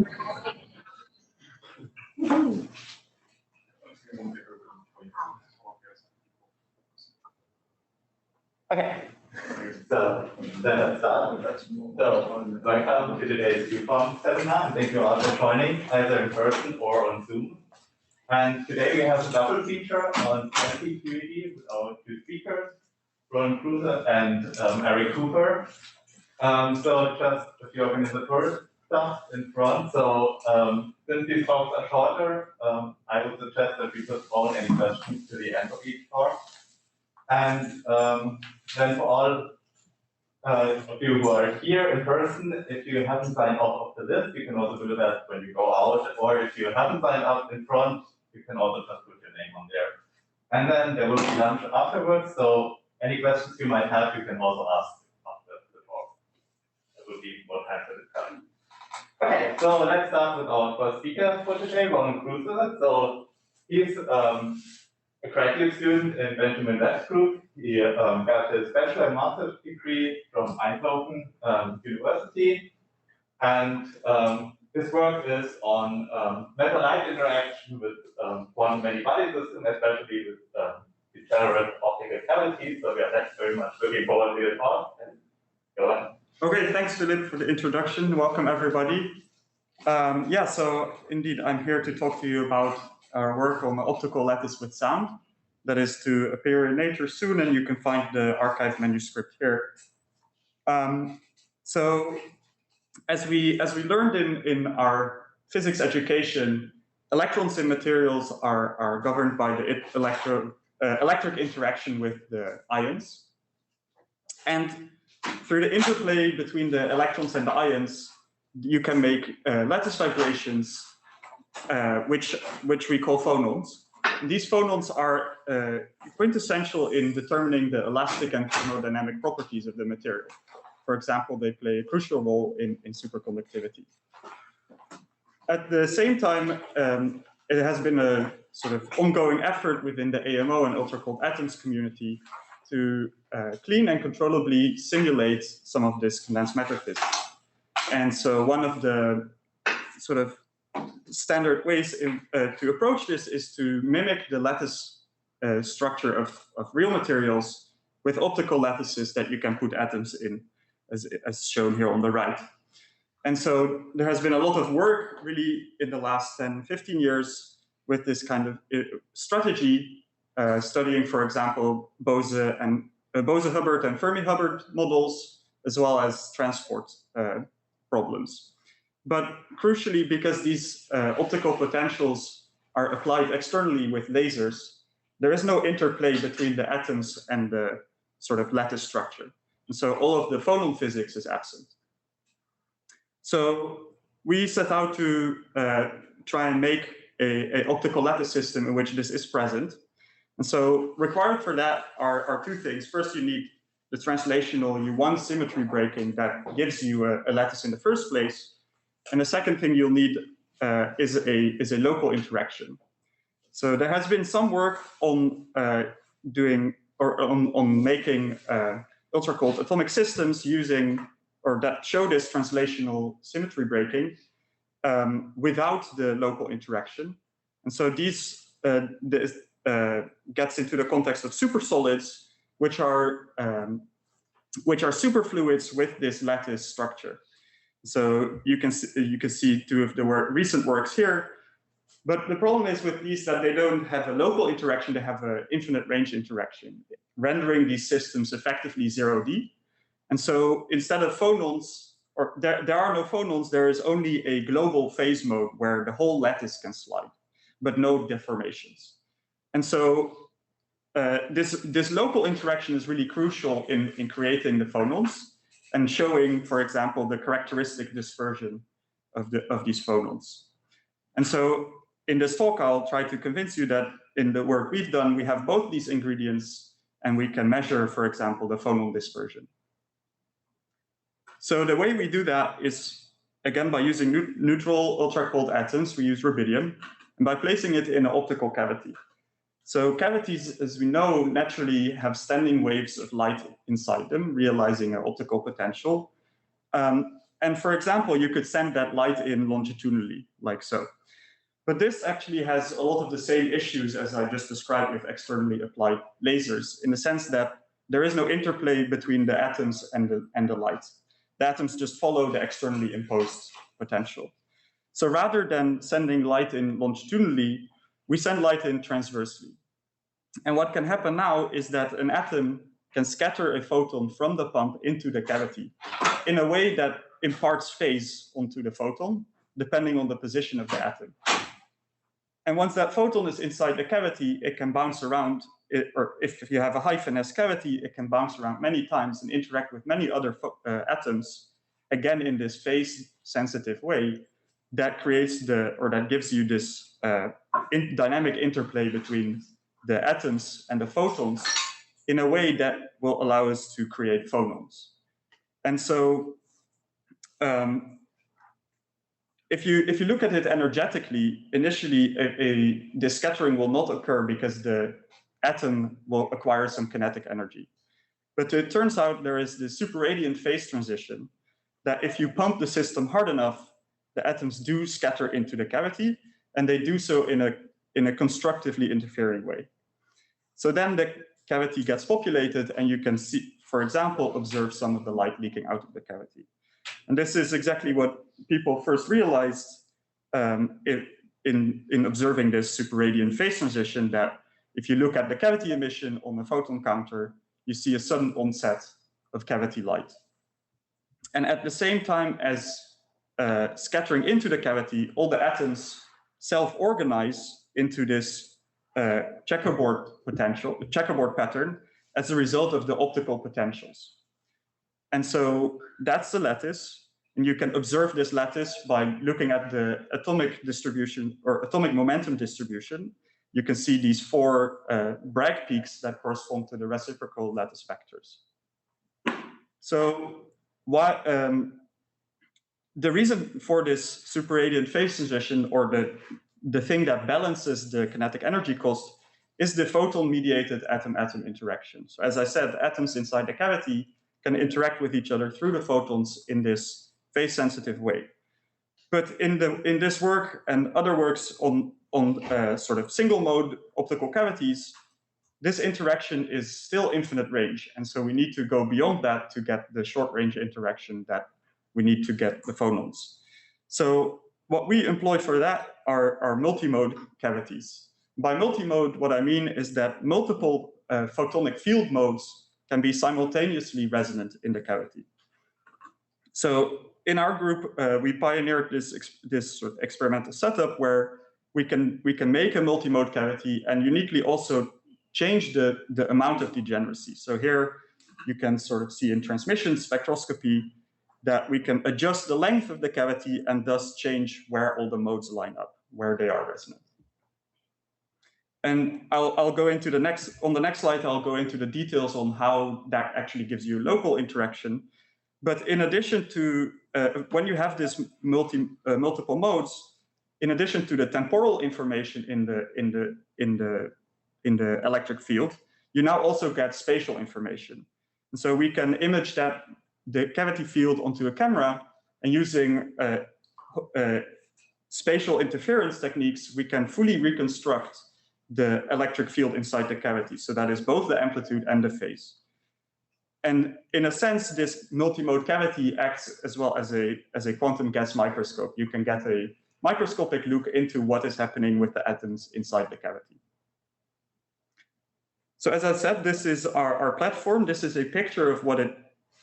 Okay, so then let's start. So welcome to today's Phonons seminar, and thank you all for joining, either in person or on Zoom. And today we have a double feature on PhD with our two speakers, Ronen Kroeze and Eric Cooper. So just a few organizatory stuff in front. So since these talks are shorter, I would suggest that we postpone any questions to the end of each talk. And then for all of you who are here in person, if you haven't signed up of the list, you can also do that when you go out. Or if you haven't signed up in front, you can also just put your name on there. And then there will be lunch afterwards. So any questions you might have, you can also ask after the talk. There will be more time for discussion. Okay, so let's start with our first speaker for today, Ronen Kroeze. So he's a graduate student in Benjamin West Group. He got his bachelor and master's degree from Eindhoven University. And his work is on metal-light interaction with quantum many-body system, especially with degenerate optical cavity. So we are very much looking forward to your talk. And go on. Okay, thanks, Philip, for the introduction. Welcome, everybody. Yeah, so indeed, I'm here to talk to you about our work on the optical lattice with sound. That is to appear in Nature soon, and you can find the archived manuscript here. So as we learned in our physics education, electrons in materials are governed by the electric interaction with the ions. And through the interplay between the electrons and the ions, you can make lattice vibrations, which we call phonons. These phonons are quintessential in determining the elastic and thermodynamic properties of the material. For example, they play a crucial role in superconductivity. At the same time, it has been a sort of ongoing effort within the AMO and ultra-cold atoms community to clean and controllably simulate some of this condensed matter physics. And so one of the sort of standard ways to approach this is to mimic the lattice structure of real materials with optical lattices that you can put atoms in, as shown here on the right. And so there has been a lot of work really in the last 10, 15 years with this kind of strategy, studying, for example, Bose-Hubbard and Fermi-Hubbard models, as well as transport problems. But crucially, because these optical potentials are applied externally with lasers, there is no interplay between the atoms and the sort of lattice structure. And so all of the phonon physics is absent. So we set out to try and make an optical lattice system in which this is present. And so required for that are two things. First, you need the translational U1 symmetry breaking that gives you a lattice in the first place. And the second thing you'll need is a local interaction. So there has been some work on making ultra-cold atomic systems using, or that show this translational symmetry breaking without the local interaction. And so this gets into the context of supersolids, which are superfluids with this lattice structure. So you can see two of the recent works here. But the problem is with these that they don't have a local interaction, they have an infinite range interaction, rendering these systems effectively 0D. And so instead of phonons, or there are no phonons, there is only a global phase mode where the whole lattice can slide, but no deformations. And so this local interaction is really crucial in creating the phonons and showing, for example, the characteristic dispersion of these phonons. And so in this talk, I'll try to convince you that in the work we've done, we have both these ingredients and we can measure, for example, the phonon dispersion. So the way we do that is, again, by using neutral ultra-cold atoms. We use rubidium, and by placing it in an optical cavity. So cavities, as we know, naturally have standing waves of light inside them, realizing an optical potential. And for example, you could send that light in longitudinally, like so. But this actually has a lot of the same issues as I just described with externally applied lasers, in the sense that there is no interplay between the atoms and the light. The atoms just follow the externally imposed potential. So rather than sending light in longitudinally, we send light in transversely. And what can happen now is that an atom can scatter a photon from the pump into the cavity in a way that imparts phase onto the photon, depending on the position of the atom. And once that photon is inside the cavity, it can bounce around, or if you have a high finesse cavity, it can bounce around many times and interact with many other atoms, again in this phase-sensitive way that creates that gives you this dynamic interplay between the atoms and the photons in a way that will allow us to create phonons. And so if you look at it energetically, initially the scattering will not occur because the atom will acquire some kinetic energy. But it turns out there is this superradiant phase transition that if you pump the system hard enough, the atoms do scatter into the cavity, and they do so in a constructively interfering way. So then the cavity gets populated, and you can see, for example, observe some of the light leaking out of the cavity. And this is exactly what people first realized in observing this superradiant phase transition, that if you look at the cavity emission on the photon counter, you see a sudden onset of cavity light. And at the same time as scattering into the cavity, all the atoms self-organize into this checkerboard pattern as a result of the optical potentials. And so that's the lattice. And you can observe this lattice by looking at the atomic distribution or atomic momentum distribution. You can see these four Bragg peaks that correspond to the reciprocal lattice vectors. So the reason for this superradiant phase transition, or the thing that balances the kinetic energy cost, is the photon-mediated atom-atom interaction. So as I said, atoms inside the cavity can interact with each other through the photons in this phase-sensitive way. But in this work and other works on sort of single-mode optical cavities, this interaction is still infinite range. And so we need to go beyond that to get the short-range interaction that we need to get the phonons. So what we employ for that are multi-mode cavities. By multi-mode, what I mean is that multiple photonic field modes can be simultaneously resonant in the cavity. So in our group, we pioneered this sort of experimental setup where we can make a multi-mode cavity and uniquely also change the amount of degeneracy. So here you can sort of see in transmission spectroscopy that we can adjust the length of the cavity and thus change where all the modes line up, where they are resonant. And I'll go into on the next slide, I'll go into the details on how that actually gives you local interaction. But in addition to, when you have this multiple modes, in addition to the temporal information in the electric field, you now also get spatial information. And so we can image the cavity field onto a camera, and using spatial interference techniques, we can fully reconstruct the electric field inside the cavity. So that is both the amplitude and the phase. And in a sense, this multi-mode cavity acts as well as a quantum gas microscope. You can get a microscopic look into what is happening with the atoms inside the cavity. So as I said, this is our platform. This is a picture of what it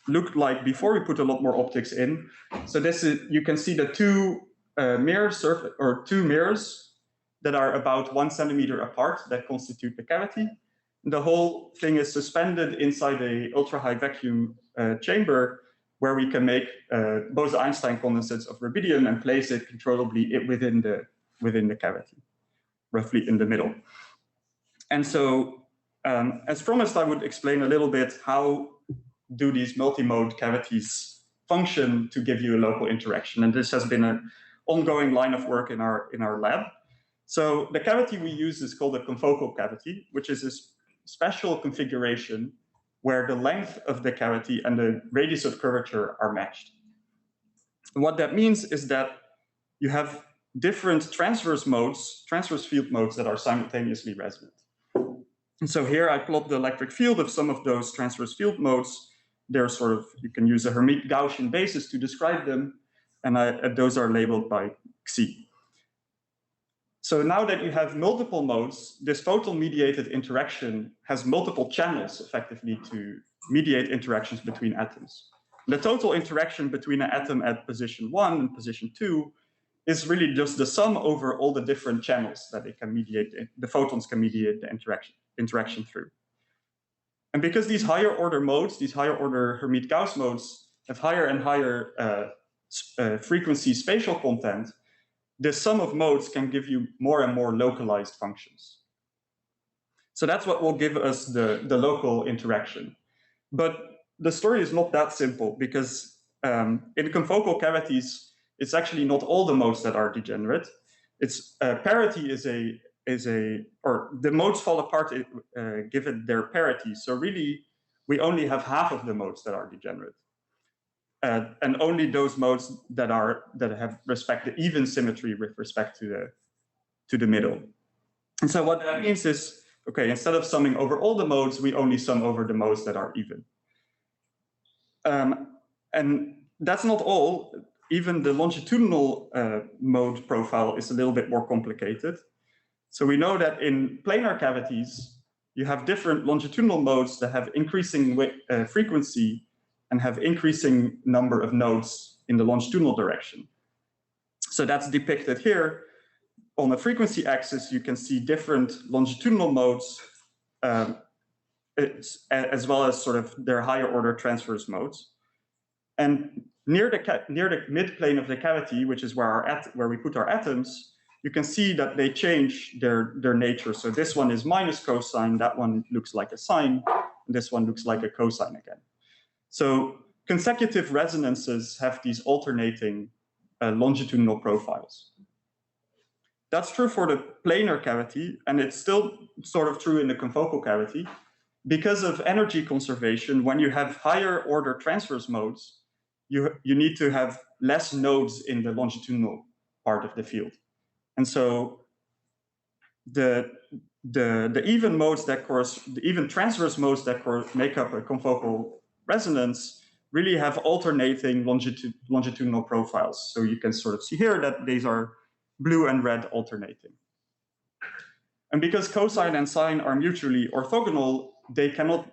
looked like before we put a lot more optics in. So this is, you can see the two mirrors that are about 1 centimeter apart that constitute the cavity. And the whole thing is suspended inside a ultra-high vacuum chamber where we can make Bose-Einstein condensates of rubidium and place it controllably within the cavity, roughly in the middle. And so, as promised, I would explain a little bit how do these multi-mode cavities function to give you a local interaction. And this has been an ongoing line of work in our lab. So the cavity we use is called a confocal cavity, which is a special configuration where the length of the cavity and the radius of curvature are matched. And what that means is that you have different transverse field modes that are simultaneously resonant. And so here I plot the electric field of some of those transverse field modes. They're sort of, you can use a Hermite Gaussian basis to describe them, and those are labeled by Xi. So now that you have multiple modes, this photon-mediated interaction has multiple channels, effectively, to mediate interactions between atoms. The total interaction between an atom at position 1 and position 2 is really just the sum over all the different channels that it can mediate, the photons can mediate the interaction through. And because these higher order modes, these higher order Hermite Gauss modes, have higher and higher frequency spatial content, the sum of modes can give you more and more localized functions. So that's what will give us the local interaction. But the story is not that simple, because in confocal cavities, it's actually not all the modes that are degenerate. It's parity or the modes fall apart given their parity. So really, we only have half of the modes that are degenerate. And only those modes that have the even symmetry with respect to the middle. And so what that means is, okay, instead of summing over all the modes, we only sum over the modes that are even. And that's not all. Even the longitudinal mode profile is a little bit more complicated. So we know that in planar cavities, you have different longitudinal modes that have increasing frequency and have increasing number of nodes in the longitudinal direction. So that's depicted here. On the frequency axis, you can see different longitudinal modes, as well as sort of their higher order transverse modes. And near the midplane of the cavity, which is where we put our atoms, you can see that they change their nature. So this one is minus cosine, that one looks like a sine, and this one looks like a cosine again. So consecutive resonances have these alternating longitudinal profiles. That's true for the planar cavity, and it's still sort of true in the confocal cavity. Because of energy conservation, when you have higher order transverse modes, you need to have less nodes in the longitudinal part of the field. And so the even modes the even transverse modes that make up a confocal resonance really have alternating longitudinal profiles. So you can sort of see here that these are blue and red alternating. And because cosine and sine are mutually orthogonal,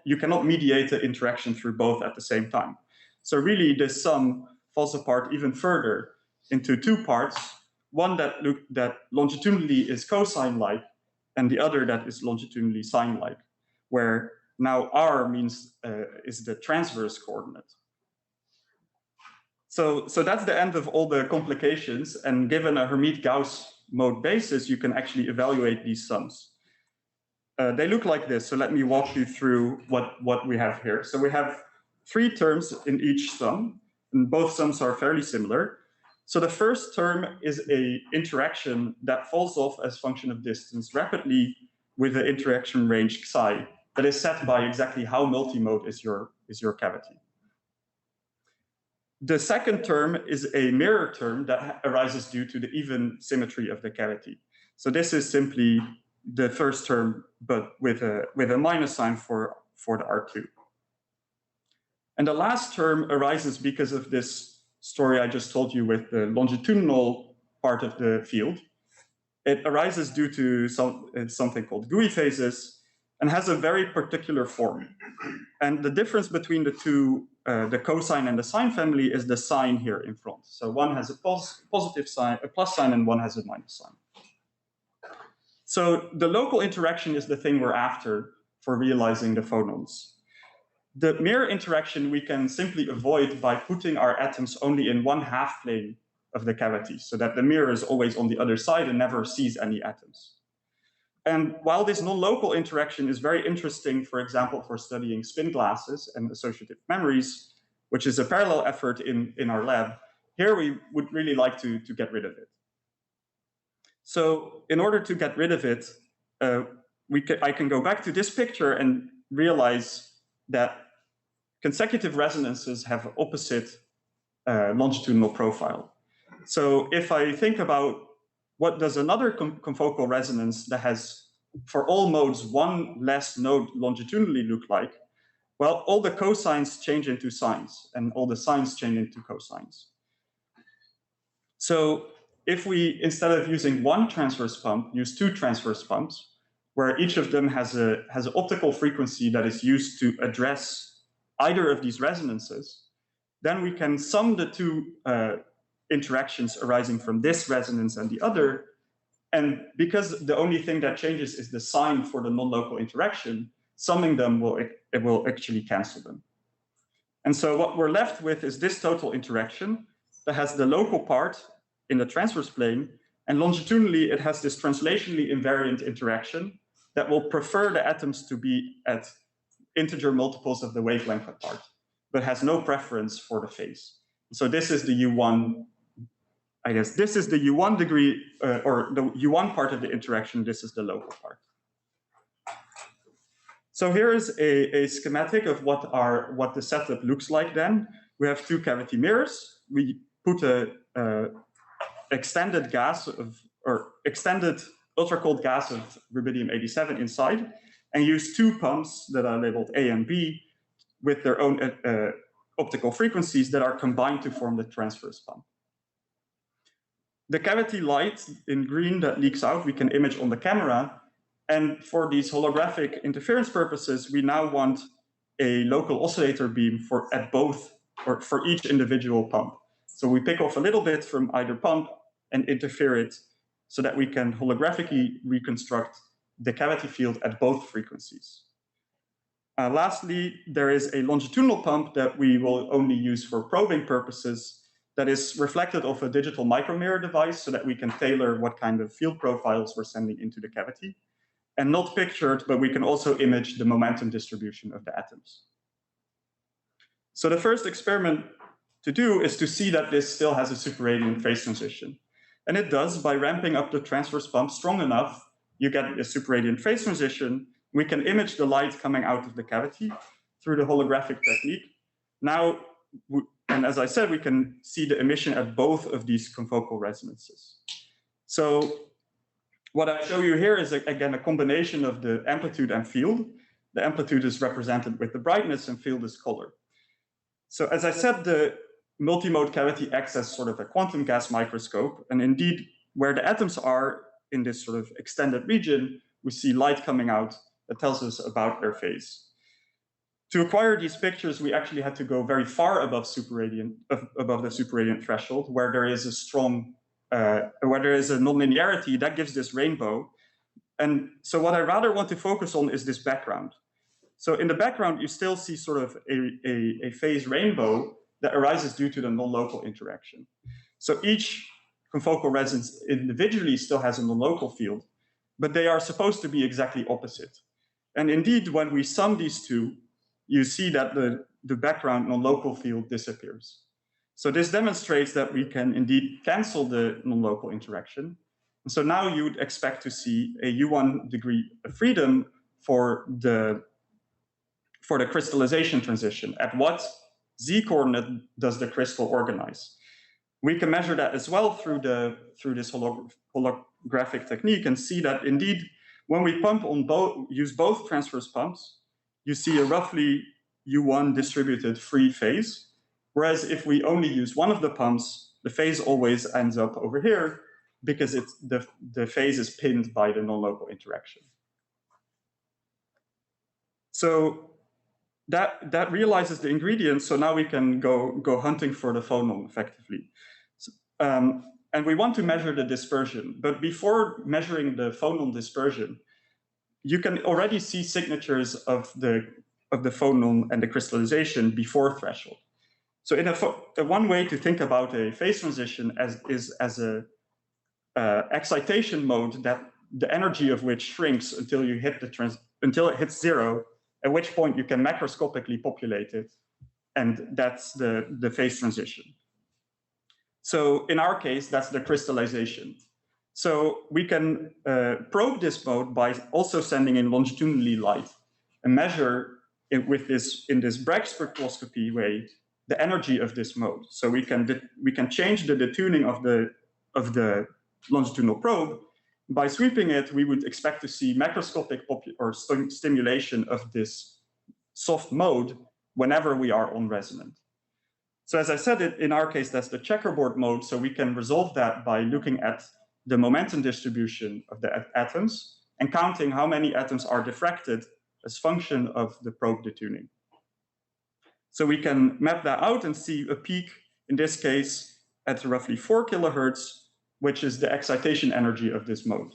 you cannot mediate the interaction through both at the same time. So really the sum falls apart even further into two parts, one that longitudinally is cosine-like, and the other that is longitudinally sine-like, where now r means is the transverse coordinate. So that's the end of all the complications, and given a Hermite Gauss mode basis, you can actually evaluate these sums. They look like this, so let me walk you through what we have here. So we have 3 terms in each sum, and both sums are fairly similar. So the first term is an interaction that falls off as function of distance rapidly with the interaction range psi that is set by exactly how multimode is your cavity. The second term is a mirror term that arises due to the even symmetry of the cavity. So this is simply the first term, but with a minus sign for the R2. And the last term arises because of this story I just told you with the longitudinal part of the field. It arises due to something called GUI phases and has a very particular form. And the difference between the two, the cosine and the sine family, is the sign here in front. So one has a positive sign, a plus sign, and one has a minus sign. So the local interaction is the thing we're after for realizing the phonons. The mirror interaction we can simply avoid by putting our atoms only in one half plane of the cavity, so that the mirror is always on the other side and never sees any atoms. And while this non-local interaction is very interesting, for example, for studying spin glasses and associative memories, which is a parallel effort in our lab, here we would really like to get rid of it. So in order to get rid of it, I can go back to this picture and realize that consecutive resonances have opposite longitudinal profile. So if I think about what does another confocal resonance that has, for all modes, one less node longitudinally look like, well, all the cosines change into sines, and all the sines change into cosines. So if we, instead of using one transverse pump, use two transverse pumps, where each of them has an optical frequency that is used to address either of these resonances, then we can sum the two interactions arising from this resonance and the other. And because the only thing that changes is the sign for the non-local interaction, summing them will actually cancel them. And so what we're left with is this total interaction that has the local part in the transverse plane, and longitudinally it has this translationally invariant interaction that will prefer the atoms to be at integer multiples of the wavelength apart, but has no preference for the phase. So this is the U1, I guess this is the U1 degree, or the U1 part of the interaction, this is the local part. So here is a schematic of what the setup looks like then. We have two cavity mirrors. We put a extended gas or extended ultra-cold gas of rubidium 87 inside, and use two pumps that are labeled A and B with their own optical frequencies that are combined to form the transverse pump. The cavity light in green that leaks out, we can image on the camera. And for these holographic interference purposes, we now want a local oscillator beam for each individual pump. So we pick off a little bit from either pump and interfere it so that we can holographically reconstruct the cavity field at both frequencies. Lastly, there is a longitudinal pump that we will only use for probing purposes that is reflected off a digital micromirror device so that we can tailor what kind of field profiles we're sending into the cavity. And not pictured, but we can also image the momentum distribution of the atoms. So the first experiment to do is to see that this still has a superradiant phase transition. And it does by ramping up the transverse pump strong enough, you get a superradiant phase transition. We can image the light coming out of the cavity through the holographic technique. Now, and as I said, we can see the emission at both of these confocal resonances. So what I show you here is, again, a combination of the amplitude and field. The amplitude is represented with the brightness and field is color. So as I said, the multimode cavity acts as sort of a quantum gas microscope. And indeed, where the atoms are in this sort of extended region, we see light coming out that tells us about their phase. To acquire these pictures, we actually had to go very far above the superradiant threshold, where there is a strong where there is a nonlinearity that gives this rainbow. And so what I rather want to focus on is this background. So in the background, you still see sort of a phase rainbow that arises due to the non-local interaction. So each confocal resonance individually still has a non-local field, but they are supposed to be exactly opposite. And indeed, when we sum these two, you see that the background non-local field disappears. So this demonstrates that we can indeed cancel the non-local interaction. And so now you would expect to see a U1 degree of freedom for the crystallization transition. At what Z coordinate does the crystal organize? We can measure that as well through this holographic technique and see that indeed, when we use both transverse pumps, you see a roughly U1 distributed free phase. Whereas if we only use one of the pumps, the phase always ends up over here because the phase is pinned by the non-local interaction. So that realizes the ingredients. So now we can go hunting for the phonon effectively. And we want to measure the dispersion. But before measuring the phonon dispersion, you can already see signatures of the phonon and the crystallization before threshold. So one way to think about a phase transition is as a excitation mode that the energy of which shrinks until you hit until it hits zero, at which point you can macroscopically populate it, and that's the phase transition. So in our case, that's the crystallization. So we can probe this mode by also sending in longitudinally light and measure it in this Bragg spectroscopy way the energy of this mode. So we can change the detuning of the longitudinal probe. By sweeping it, we would expect to see macroscopic stimulation of this soft mode whenever we are on resonant. So as I said, in our case, that's the checkerboard mode. So we can resolve that by looking at the momentum distribution of the atoms and counting how many atoms are diffracted as function of the probe detuning. So we can map that out and see a peak, in this case, at roughly 4 kilohertz, which is the excitation energy of this mode.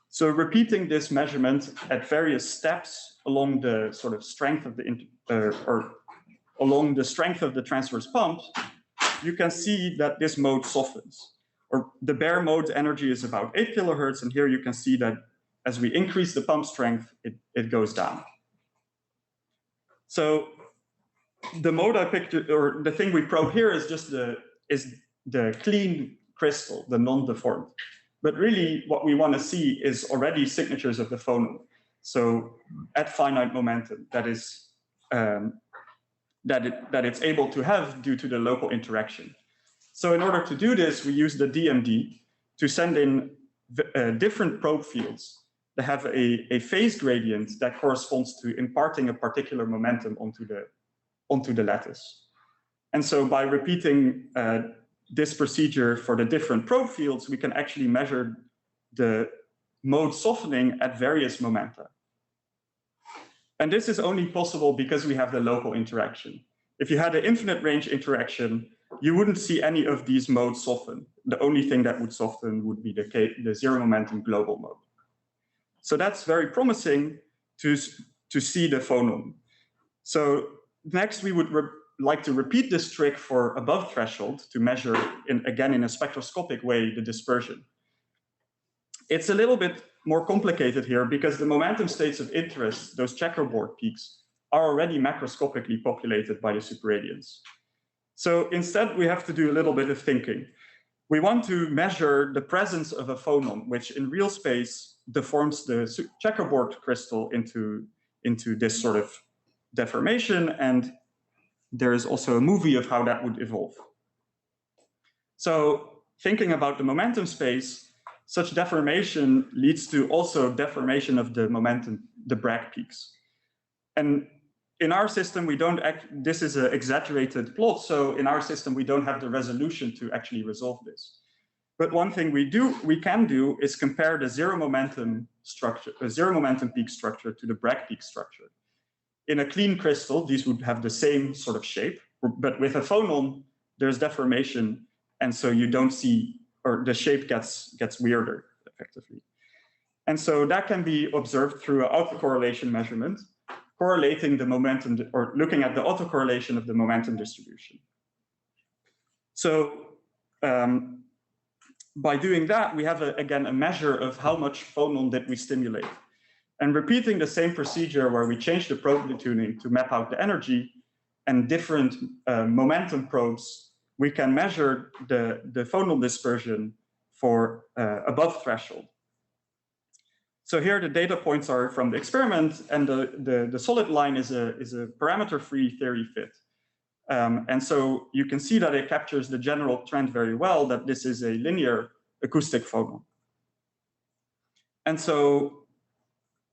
So repeating this measurement at various steps along the sort of strength of along the strength of the transverse pumps, you can see that this mode softens. Or the bare mode energy is about 8 kilohertz, and here you can see that as we increase the pump strength, it goes down. So the mode I picked, or the thing we probe here, is just the clean crystal, the non-deformed. But really, what we want to see is already signatures of the phonon. So at finite momentum, that is that it's able to have due to the local interaction. So in order to do this, we use the DMD to send in different probe fields that have a phase gradient that corresponds to imparting a particular momentum onto the lattice. And so by repeating this procedure for the different probe fields, we can actually measure the mode softening at various momenta. And this is only possible because we have the local interaction. If you had an infinite range interaction, you wouldn't see any of these modes soften. The only thing that would soften would be the zero momentum global mode. So that's very promising to see the phonon. So next, we would like to repeat this trick for above threshold to measure, again, in a spectroscopic way, the dispersion. It's a little bit more complicated here because the momentum states of interest, those checkerboard peaks, are already macroscopically populated by the superradiance. So instead, we have to do a little bit of thinking. We want to measure the presence of a phonon, which in real space deforms the checkerboard crystal into this sort of deformation, and there is also a movie of how that would evolve. So thinking about the momentum space, such deformation leads to also deformation of the momentum, the Bragg peaks. And in our system, this is an exaggerated plot, so in our system, we don't have the resolution to actually resolve this. But one thing we can do is compare the zero momentum peak structure to the Bragg peak structure. In a clean crystal, these would have the same sort of shape, but with a phonon, there's deformation, and so you don't see, or the shape gets weirder, effectively. And so that can be observed through an autocorrelation measurement, correlating the momentum, or looking at the autocorrelation of the momentum distribution. So by doing that, we have, again, a measure of how much phonon did we stimulate. And repeating the same procedure where we change the probe detuning to map out the energy and different momentum probes, we can measure the phonon dispersion for above threshold. So here the data points are from the experiment, and the solid line is a parameter-free theory fit. And so you can see that it captures the general trend very well, that this is a linear acoustic phonon. And so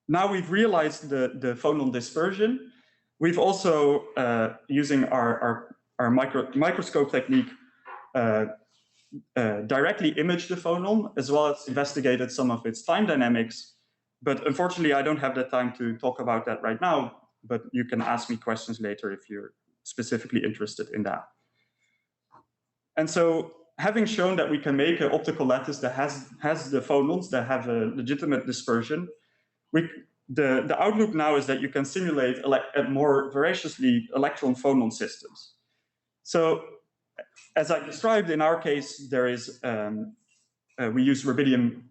now we've realized the phonon dispersion. We've also, using our microscope technique, directly imaged the phonon, as well as investigated some of its time dynamics. But unfortunately, I don't have the time to talk about that right now, but you can ask me questions later if you're specifically interested in that. And so having shown that we can make an optical lattice that has the phonons that have a legitimate dispersion, the outlook now is that you can simulate more voraciously electron phonon systems. So as I described, in our case, there is we use rubidium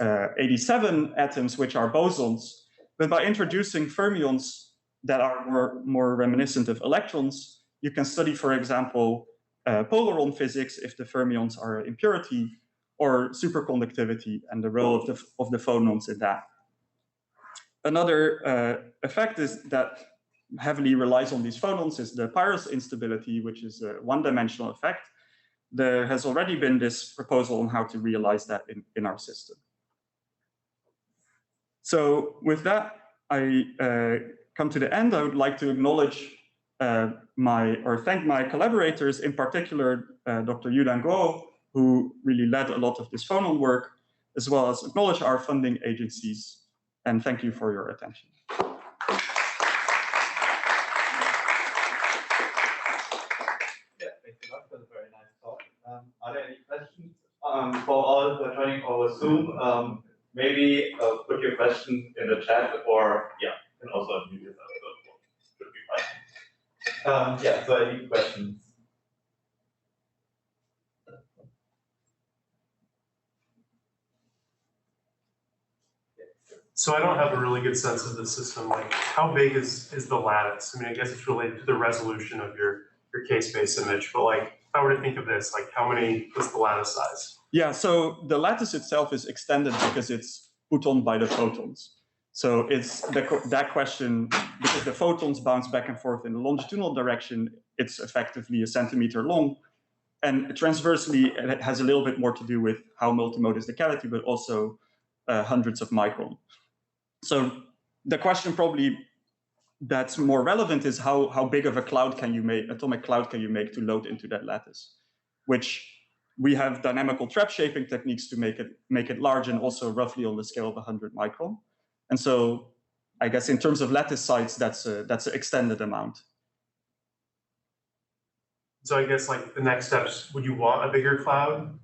87 atoms, which are bosons, but by introducing fermions that are more reminiscent of electrons, you can study, for example, polaron physics if the fermions are impurity, or superconductivity and the role of the phonons in that. Another effect is that heavily relies on these phonons is the Pyros instability, which is a one-dimensional effect. There has already been this proposal on how to realize that in our system. So with that, I come to the end. I would like to acknowledge thank my collaborators, in particular Dr. Yudan Guo, who really led a lot of this phonon work, as well as acknowledge our funding agencies. And thank you for your attention. Yeah, thanks a lot for the very nice talk. Are there any questions for all who are joining over Zoom? Maybe put your question in the chat, or yeah, you can also unmute yourself. Should be fine. Yeah, so any questions? So I don't have a really good sense of the system. Like, how big is the lattice? I mean, I guess it's related to the resolution of your case-based image, but like, if I were to think of this, like, what's the lattice size? Yeah, so the lattice itself is extended because it's put on by the photons. So it's that question, because the photons bounce back and forth in the longitudinal direction, it's effectively a centimeter long. And transversely, it has a little bit more to do with how multimode is the cavity, but also hundreds of micron. So the question probably that's more relevant is how big of a cloud can you make, atomic cloud can you make to load into that lattice, which we have dynamical trap shaping techniques to make it large and also roughly on the scale of 100 micron. And so I guess in terms of lattice size, that's an extended amount. So I guess like the next steps, would you want a bigger cloud?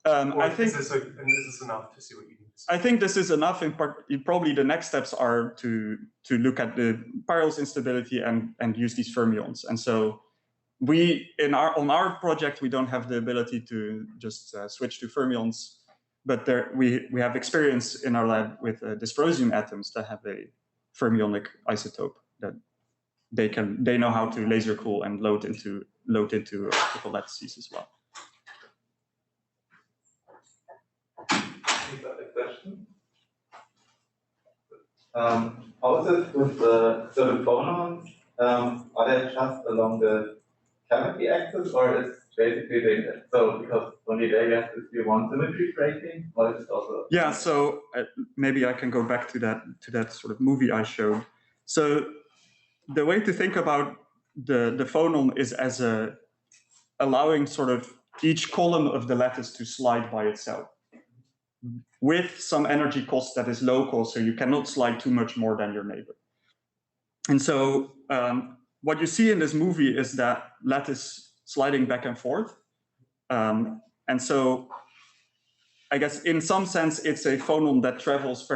I think is this enough to see what you need to see? I think this is enough. In part, probably the next steps are to look at the Pyros instability and use these fermions. And so on our project, we don't have the ability to just switch to fermions, but we have experience in our lab with dysprosium atoms that have a fermionic isotope that they know how to laser cool and load into optical lattices as well. Any other question? How is it with the phonons? Are they just along the cavity axis, or is basically because only there you have this one symmetry breaking, or is it also? Yeah, so maybe I can go back to that sort of movie I showed. So the way to think about the phonon is as allowing sort of each column of the lattice to slide by itself with some energy cost that is local, so you cannot slide too much more than your neighbor. And so what you see in this movie is that lattice sliding back and forth. And so I guess in some sense, it's a phonon that travels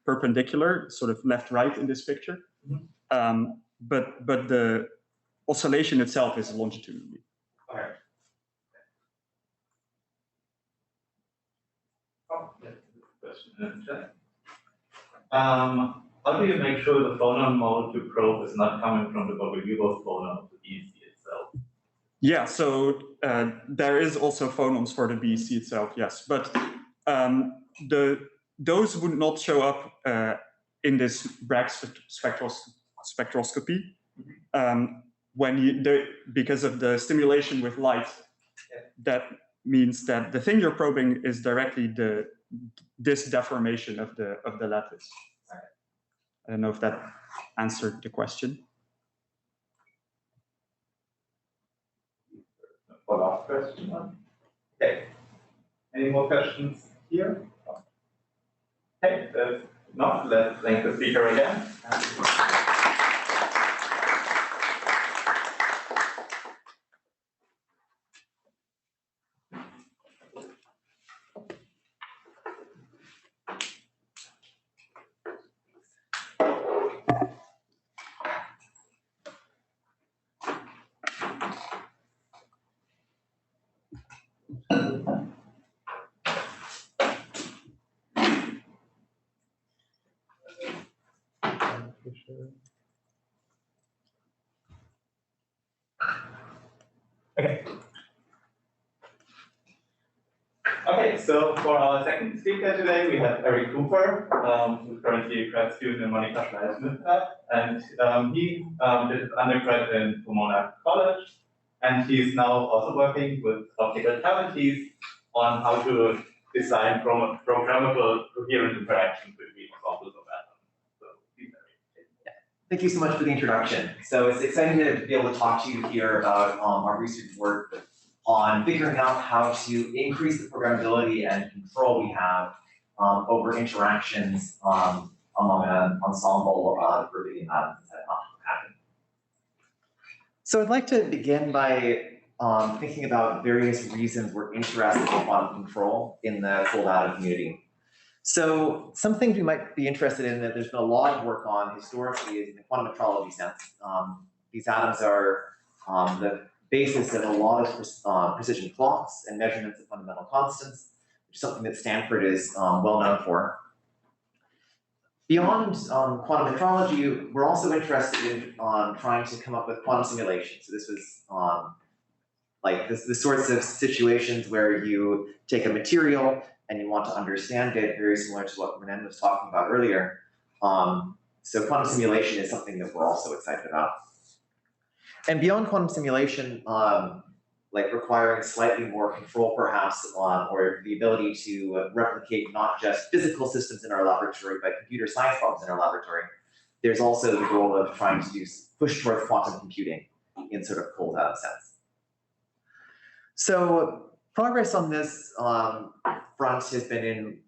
perpendicular, sort of left-right in this picture. Mm-hmm. But the oscillation itself is longitudinally. All right. Oh, yes, question in the chat. How do you make sure the phonon mode you probe is not coming from the Boboliubov phonon of the BEC itself? Yeah, so there is also phonons for the BEC itself, yes. But those would not show up in this Bragg spectroscopy because of the stimulation with light. Yeah. That means that the thing you're probing is directly this deformation of the lattice. I don't know if that answered the question. Follow-up question. Okay. Any more questions here? Okay, if not, let's thank the speaker again. Okay, so for our second speaker today, we have Eric Cooper, who's currently a grad student in Monika Schleier-Smith lab, and he did his undergrad in Pomona College, and he's now also working with optical cavities on how to design programmable coherent interactions between ensembles of atoms. So, please, Eric. Thank you so much for the introduction. So it's exciting to be able to talk to you here about our research work on figuring out how to increase the programmability and control we have over interactions among an ensemble of Rubidium atoms inside an optical cavity. So I'd like to begin by thinking about various reasons we're interested in quantum control in the cold atom community. So some things we might be interested in that there's been a lot of work on historically is in the quantum metrology sense. These atoms are the basis of a lot of precision clocks and measurements of fundamental constants, which is something that Stanford is well known for. Beyond quantum metrology, we're also interested in trying to come up with quantum simulations. So this was like the sorts of situations where you take a material and you want to understand it, very similar to what Ronen was talking about earlier. So quantum simulation is something that we're also excited about. And beyond quantum simulation, like requiring slightly more control perhaps, or the ability to replicate not just physical systems in our laboratory, but computer science problems in our laboratory, there's also the goal of trying to push towards quantum computing in sort of cold atom sense. So progress on this front has been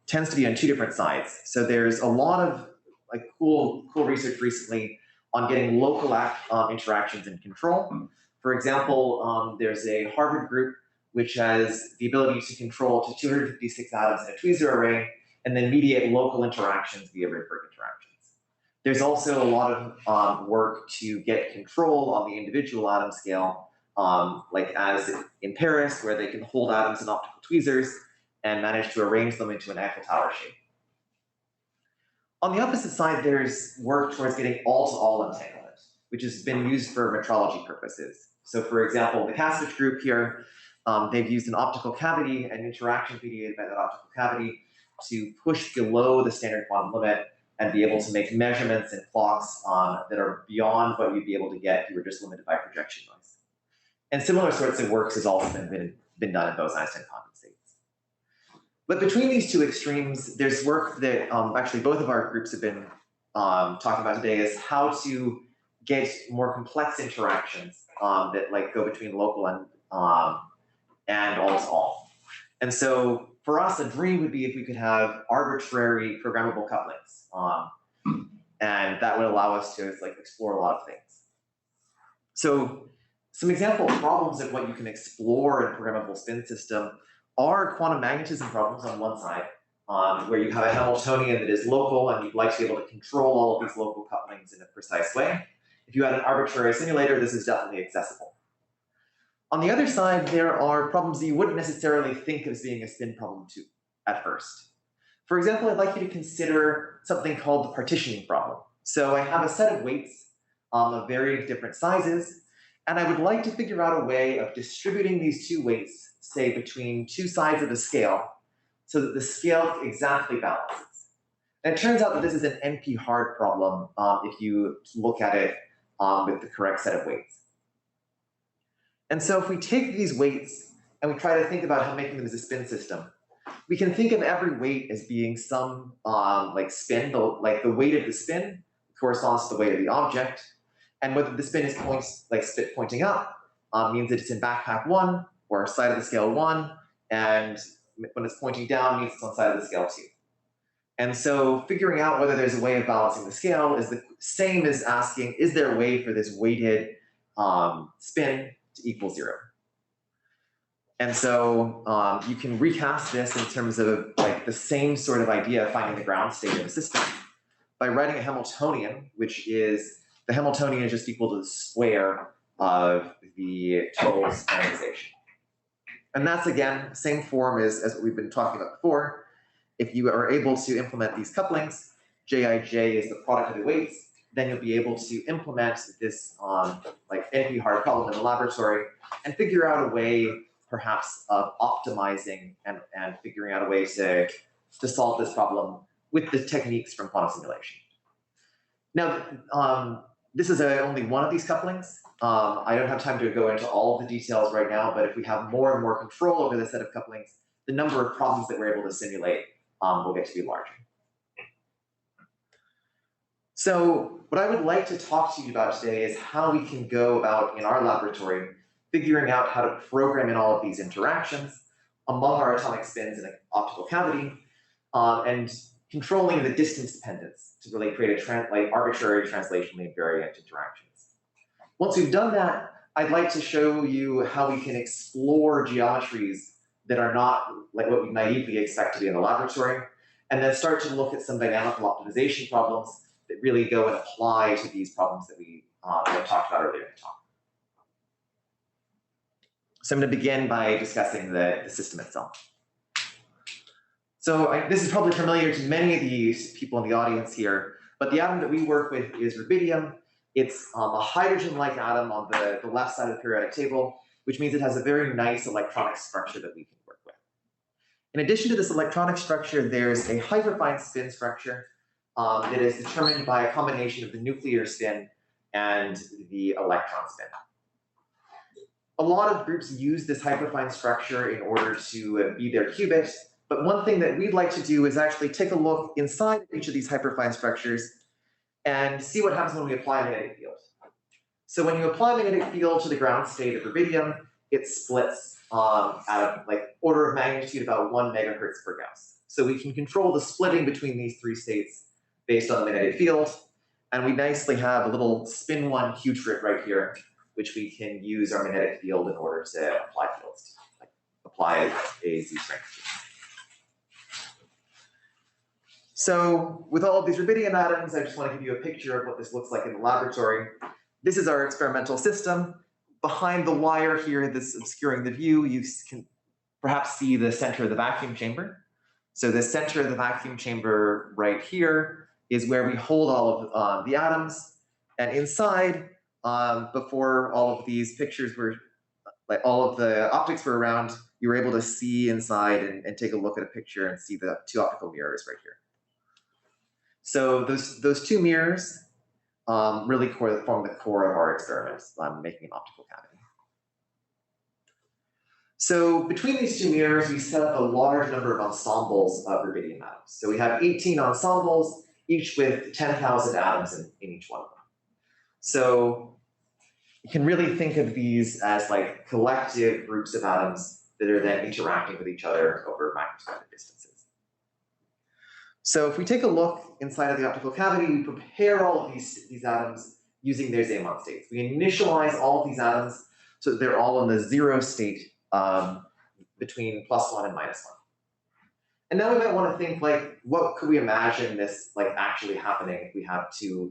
tends to be on two different sides. So there's a lot of like cool research recently on getting local interactions in control. For example, there's a Harvard group which has the ability to control to 256 atoms in a tweezer array and then mediate local interactions via Rydberg interactions. There's also a lot of work to get control on the individual atom scale, like as in Paris, where they can hold atoms in optical tweezers and manage to arrange them into an Eiffel Tower shape. On the opposite side, there's work towards getting all-to-all entanglement, which has been used for metrology purposes. So for example, the Kasich group here, they've used an optical cavity and interaction mediated by that optical cavity to push below the standard quantum limit and be able to make measurements and clocks that are beyond what you'd be able to get if you were just limited by projection noise. And similar sorts of works has also been done in Bose-Einstein quantum states. But between these two extremes, there's work that actually both of our groups have been talking about today is how to get more complex interactions that like go between local and all-to-all. And so for us, a dream would be if we could have arbitrary programmable couplings, and that would allow us to like explore a lot of things. So some example problems of what you can explore in a programmable spin system are quantum magnetism problems on one side, where you have a Hamiltonian that is local and you'd like to be able to control all of these local couplings in a precise way. If you had an arbitrary simulator, this is definitely accessible. On the other side, there are problems that you wouldn't necessarily think of as being a spin problem too, at first. For example, I'd like you to consider something called the partitioning problem. So I have a set of weights of varying different sizes, and I would like to figure out a way of distributing these two weights, say between two sides of the scale, so that the scale exactly balances. And it turns out that this is an NP-hard problem if you look at it with the correct set of weights. And so if we take these weights and we try to think about how making them as a spin system, we can think of every weight as being some like spin, like the weight of the spin corresponds to the weight of the object, and whether the spin is pointing up means that it's in backpack 1 or side of the scale 1, and when it's pointing down means it's on side of the scale 2. And so figuring out whether there's a way of balancing the scale is the same as asking, is there a way for this weighted spin to equal 0? And so you can recast this in terms of like the same sort of idea of finding the ground state of a system by writing a Hamiltonian, which is, the Hamiltonian is just equal to the square of the total standardization. And that's, again, same form as what we've been talking about before. If you are able to implement these couplings, Jij is the product of the weights, then you'll be able to implement this like NP-hard problem in the laboratory and figure out a way perhaps of optimizing and figuring out a way to solve this problem with the techniques from quantum simulation. Now, this is only one of these couplings. I don't have time to go into all of the details right now, but if we have more and more control over this set of couplings, the number of problems that we're able to simulate will get to be larger. So what I would like to talk to you about today is how we can go about in our laboratory figuring out how to program in all of these interactions among our atomic spins in an optical cavity, and controlling the distance dependence to really create a arbitrary translationally invariant interactions. Once we've done that, I'd like to show you how we can explore geometries that are not like what we naively expect to be in the laboratory, and then start to look at some dynamical optimization problems that really go and apply to these problems that we talked about earlier in the talk. So I'm going to begin by discussing the system itself. So this is probably familiar to many of these people in the audience here, but the atom that we work with is rubidium. It's a hydrogen-like atom on the left side of the periodic table, which means it has a very nice electronic structure that we can work with. In addition to this electronic structure, there's a hyperfine spin structure that is determined by a combination of the nuclear spin and the electron spin. A lot of groups use this hyperfine structure in order to be their qubit, but one thing that we'd like to do is actually take a look inside each of these hyperfine structures and see what happens when we apply a magnetic field. So when you apply a magnetic field to the ground state of rubidium, it splits at like order of magnitude about 1 megahertz per Gauss. So we can control the splitting between these three states based on the magnetic field, and we nicely have a little spin 1 Q-trip right here, which we can use our magnetic field in order to apply fields to, like apply a Z-strength to. So with all of these rubidium atoms, I just want to give you a picture of what this looks like in the laboratory. This is our experimental system. Behind the wire here that's obscuring the view, you can perhaps see the center of the vacuum chamber. So the center of the vacuum chamber right here is where we hold all of the atoms. And inside, before all of these pictures were, like all of the optics were around, you were able to see inside and take a look at a picture and see the two optical mirrors right here. So those two mirrors really form the core of our experiments, making an optical cavity. So between these two mirrors, we set up a large number of ensembles of rubidium atoms. So we have 18 ensembles, each with 10,000 atoms in each one of them. So you can really think of these as like collective groups of atoms that are then interacting with each other over microscopic distances. So if we take a look inside of the optical cavity, we prepare all of these atoms using their Zeeman states. We initialize all of these atoms so that they're all in the 0 state between +1 and -1. And now we might want to think, like, what could we imagine this like actually happening if we have two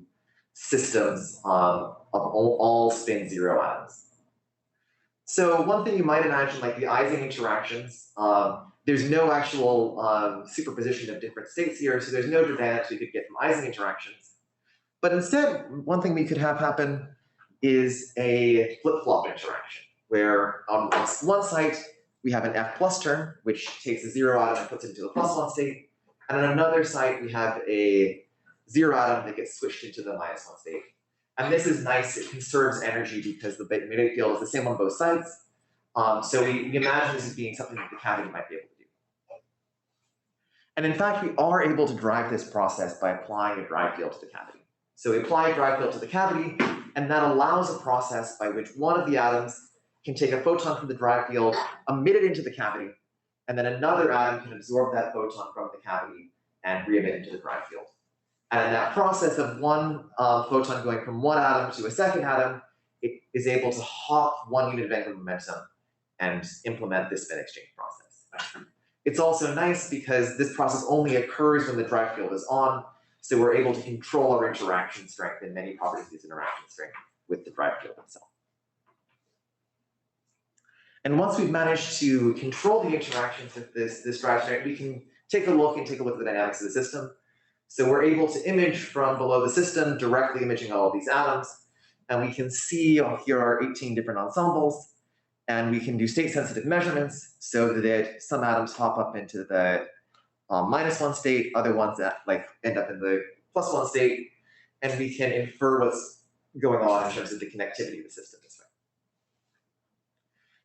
systems of all spin 0 atoms? So one thing you might imagine, like the Ising interactions, there's no actual superposition of different states here, so there's no advantage we could get from Ising interactions. But instead, one thing we could have happen is a flip-flop interaction, where on one site, we have an F+ term, which takes a 0 atom and puts it into the +1 state. And on another site, we have a 0 atom that gets switched into the -1 state. And this is nice, it conserves energy because the magnetic field is the same on both sides. So we imagine this as being something that the cavity might be able to do. And in fact, we are able to drive this process by applying a drive field to the cavity. So we apply a drive field to the cavity, and that allows a process by which one of the atoms can take a photon from the drive field, emit it into the cavity, and then another atom can absorb that photon from the cavity and re-emit into the drive field. And in that process of one photon going from one atom to a second atom, it is able to hop 1 unit of angular momentum and implement this spin exchange process. It's also nice because this process only occurs when the drive field is on, so we're able to control our interaction strength and many properties of this interaction strength with the drive field itself. And once we've managed to control the interactions with this drive strength, we can take a look at the dynamics of the system. So we're able to image from below the system, directly imaging all of these atoms, and we can see here are 18 different ensembles. And we can do state-sensitive measurements so that some atoms hop up into the -1 state, other ones that end up in the +1 state, and we can infer what's going on in terms of the connectivity of the system this way.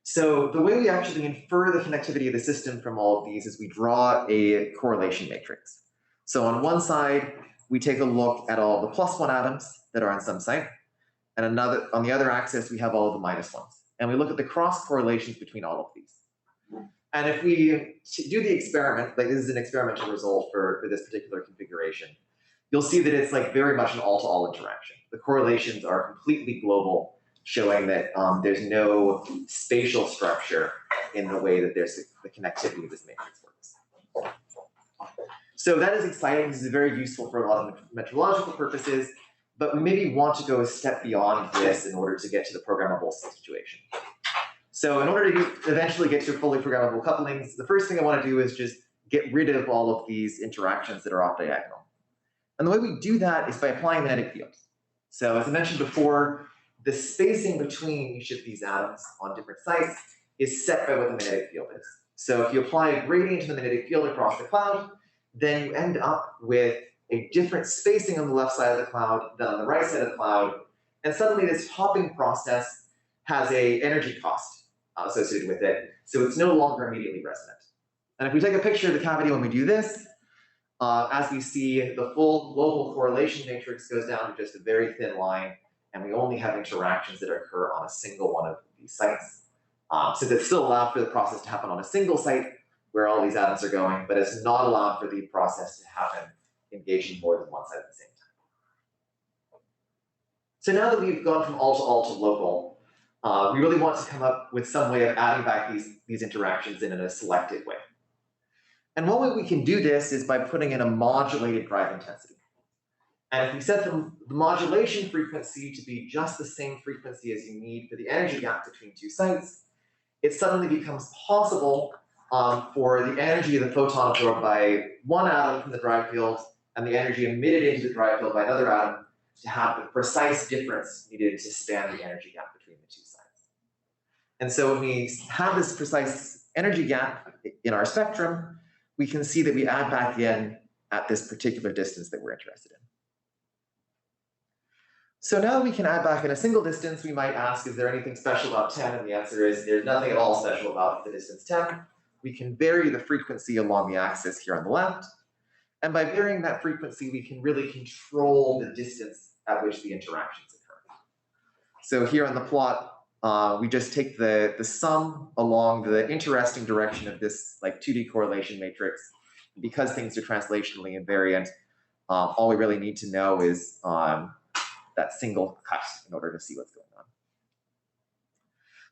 So the way we actually infer the connectivity of the system from all of these is we draw a correlation matrix. So on one side, we take a look at all the +1 atoms that are on some site, and on the other axis, we have all of the -1s. And we look at the cross correlations between all of these. And if we do the experiment, this is an experimental result for this particular configuration, you'll see that it's very much an all-to-all interaction. The correlations are completely global, showing that there's no spatial structure in the way that the connectivity of this matrix works. So that is exciting. This is very useful for a lot of metrological purposes, but we maybe want to go a step beyond this in order to get to the programmable situation. So in order to eventually get to fully programmable couplings, the first thing I want to do is just get rid of all of these interactions that are off diagonal. And the way we do that is by applying magnetic fields. So as I mentioned before, the spacing between each of these atoms on different sites is set by what the magnetic field is. So if you apply a gradient to the magnetic field across the cloud, then you end up with a different spacing on the left side of the cloud than on the right side of the cloud. And suddenly this hopping process has an energy cost associated with it. So it's no longer immediately resonant. And if we take a picture of the cavity when we do this, as we see, the full local correlation matrix goes down to just a very thin line, and we only have interactions that occur on a single one of these sites. Since it's still allowed for the process to happen on a single site where all these atoms are going, but it's not allowed for the process to happen engaging more than one site at the same time. So now that we've gone from all to local, we really want to come up with some way of adding back these interactions in a selected way. And one way we can do this is by putting in a modulated drive intensity. And if we set the modulation frequency to be just the same frequency as you need for the energy gap between two sites, it suddenly becomes possible for the energy of the photon absorbed by one atom from the drive field and the energy emitted into the drive field by another atom to have the precise difference needed to span the energy gap between the two sites. And so when we have this precise energy gap in our spectrum, we can see that we add back in at this particular distance that we're interested in. So now that we can add back in a single distance, we might ask, is there anything special about 10? And the answer is there's nothing at all special about the distance 10. We can vary the frequency along the axis here on the left. And by varying that frequency, we can really control the distance at which the interactions occur. So here on the plot, we just take the sum along the interesting direction of this 2D correlation matrix. Because things are translationally invariant, all we really need to know is that single cut in order to see what's going on.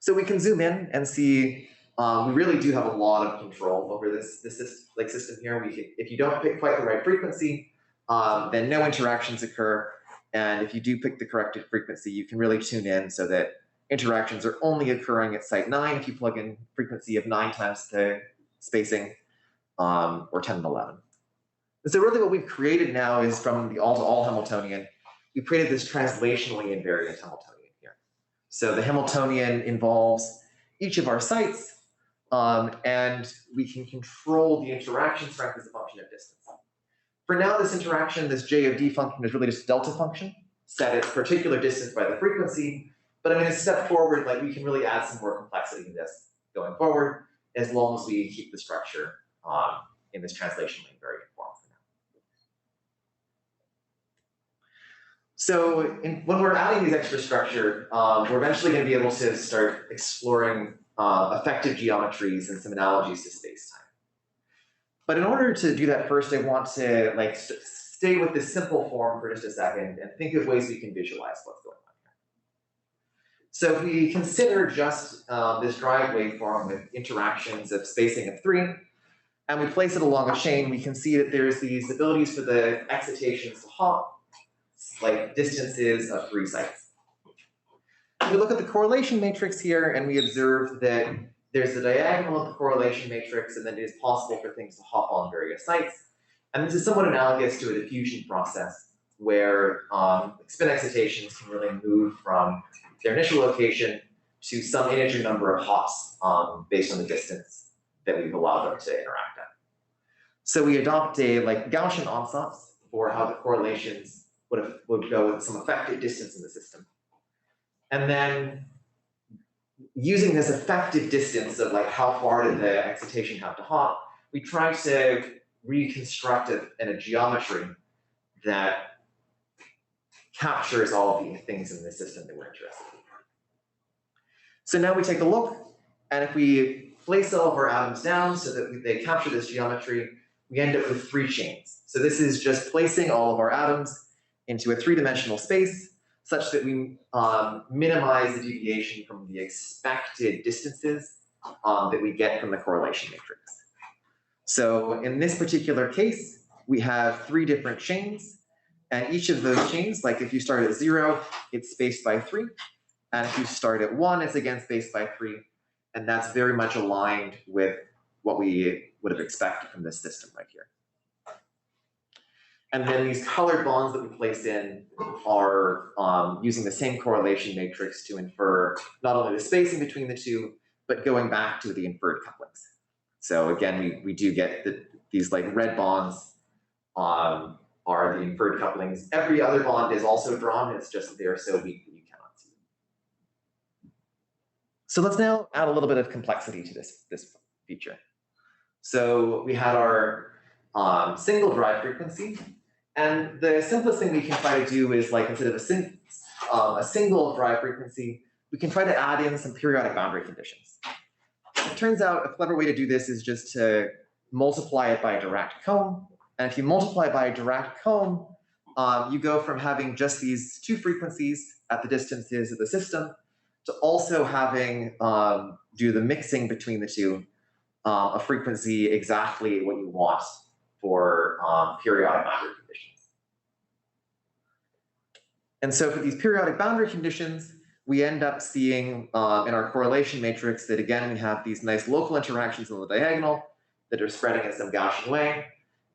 So we can zoom in and see we really do have a lot of control over this system here. If you don't pick quite the right frequency, then no interactions occur. And if you do pick the correct frequency, you can really tune in so that interactions are only occurring at site 9 if you plug in frequency of 9 times the spacing, or 10 and 11. And so really what we've created now is from the all-to-all Hamiltonian, we created this translationally invariant Hamiltonian here. So the Hamiltonian involves each of our sites, and we can control the interaction strength as a function of distance. For now, this interaction, this J of D function, is really just a delta function, set at particular distance by the frequency. But I mean, a step forward, we can really add some more complexity to this going forward, as long as we keep the structure in this translationally invariant form for now. So when we're adding these extra structure, we're eventually going to be able to start exploring effective geometries and some analogies to space-time. But in order to do that first, I want to stay with this simple form for just a second and think of ways we can visualize what's going on here. So if we consider just this drive waveform with interactions of spacing of 3, and we place it along a chain, we can see that there's these abilities for the excitations to hop, distances of 3 sites. We look at the correlation matrix here, and we observe that there's the diagonal of the correlation matrix, and then it is possible for things to hop on various sites. And this is somewhat analogous to a diffusion process, where spin excitations can really move from their initial location to some integer number of hops based on the distance that we've allowed them to interact at. So we adopt a Gaussian ansatz for how the correlations would go with some effective distance in the system. And then using this effective distance of how far did the excitation have to hop, we try to reconstruct it in a geometry that captures all of the things in the system that we're interested in. So now we take a look, and if we place all of our atoms down so that they capture this geometry, we end up with 3 chains. So this is just placing all of our atoms into a 3-dimensional space such that we minimize the deviation from the expected distances that we get from the correlation matrix. So in this particular case, we have 3 different chains, and each of those chains, if you start at 0, it's spaced by 3, and if you start at 1, it's again spaced by 3, and that's very much aligned with what we would have expected from this system right here. And then these colored bonds that we place in are using the same correlation matrix to infer not only the spacing between the two, but going back to the inferred couplings. So again, we do get these red bonds are the inferred couplings. Every other bond is also drawn, it's just they're so weak that you cannot see them. So let's now add a little bit of complexity to this feature. So we had our single drive frequency, and the simplest thing we can try to do is instead of a single drive frequency, we can try to add in some periodic boundary conditions. It turns out a clever way to do this is just to multiply it by a Dirac comb. And if you multiply by a Dirac comb, you go from having just these 2 frequencies at the distances of the system to also having, due to the mixing between the two, a frequency exactly what you want for periodic boundary conditions. And so for these periodic boundary conditions, we end up seeing in our correlation matrix that again, we have these nice local interactions on the diagonal that are spreading in some Gaussian way.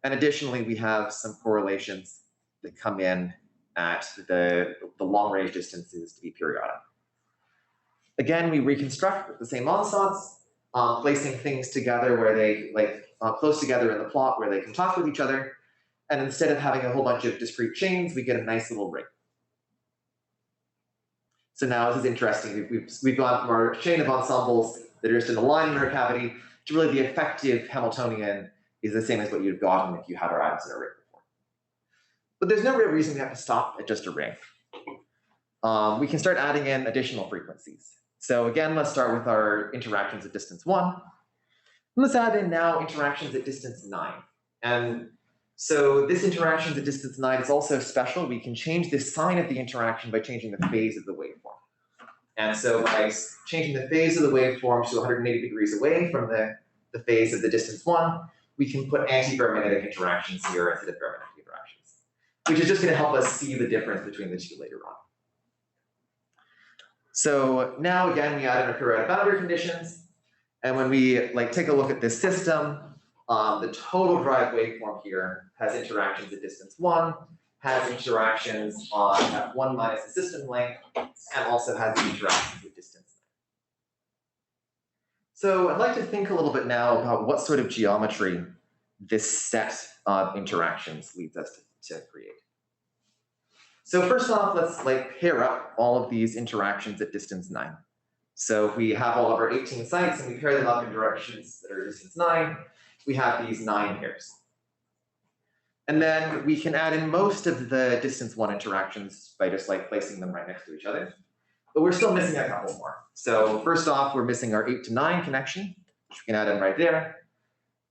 And additionally, we have some correlations that come in at the long range distances to be periodic. Again, we reconstruct with the same ansatz, placing things together where they close together in the plot where they can talk with each other. And instead of having a whole bunch of discrete chains, we get a nice little ring. So now this is interesting. We've gone from our chain of ensembles that are just in a line in our cavity to really the effective Hamiltonian is the same as what you'd have gotten if you had our atoms in a ring before. But there's no real reason we have to stop at just a ring. We can start adding in additional frequencies. So again, let's start with our interactions at distance 1. And let's add in now interactions at distance 9. And so this interactions at distance 9 is also special. We can change the sign of the interaction by changing the phase of the waveform. And so by changing the phase of the waveform to 180 degrees away from the phase of the distance 1, we can put anti-ferromagnetic interactions here instead of ferromagnetic interactions, which is just going to help us see the difference between the two later on. So now again, we add in our periodic boundary conditions. And when we take a look at this system, the total drive waveform here has interactions at distance 1, has interactions at 1 minus the system length, and also has the interactions at distance 9. So I'd like to think a little bit now about what sort of geometry this set of interactions leads us to create. So first off, let's pair up all of these interactions at distance 9. So if we have all of our 18 sites and we pair them up in directions that are distance 9, we have these 9 pairs. And then we can add in most of the distance 1 interactions by just placing them right next to each other. But we're still missing a couple more. So first off, we're missing our 8 to 9 connection, which we can add in right there.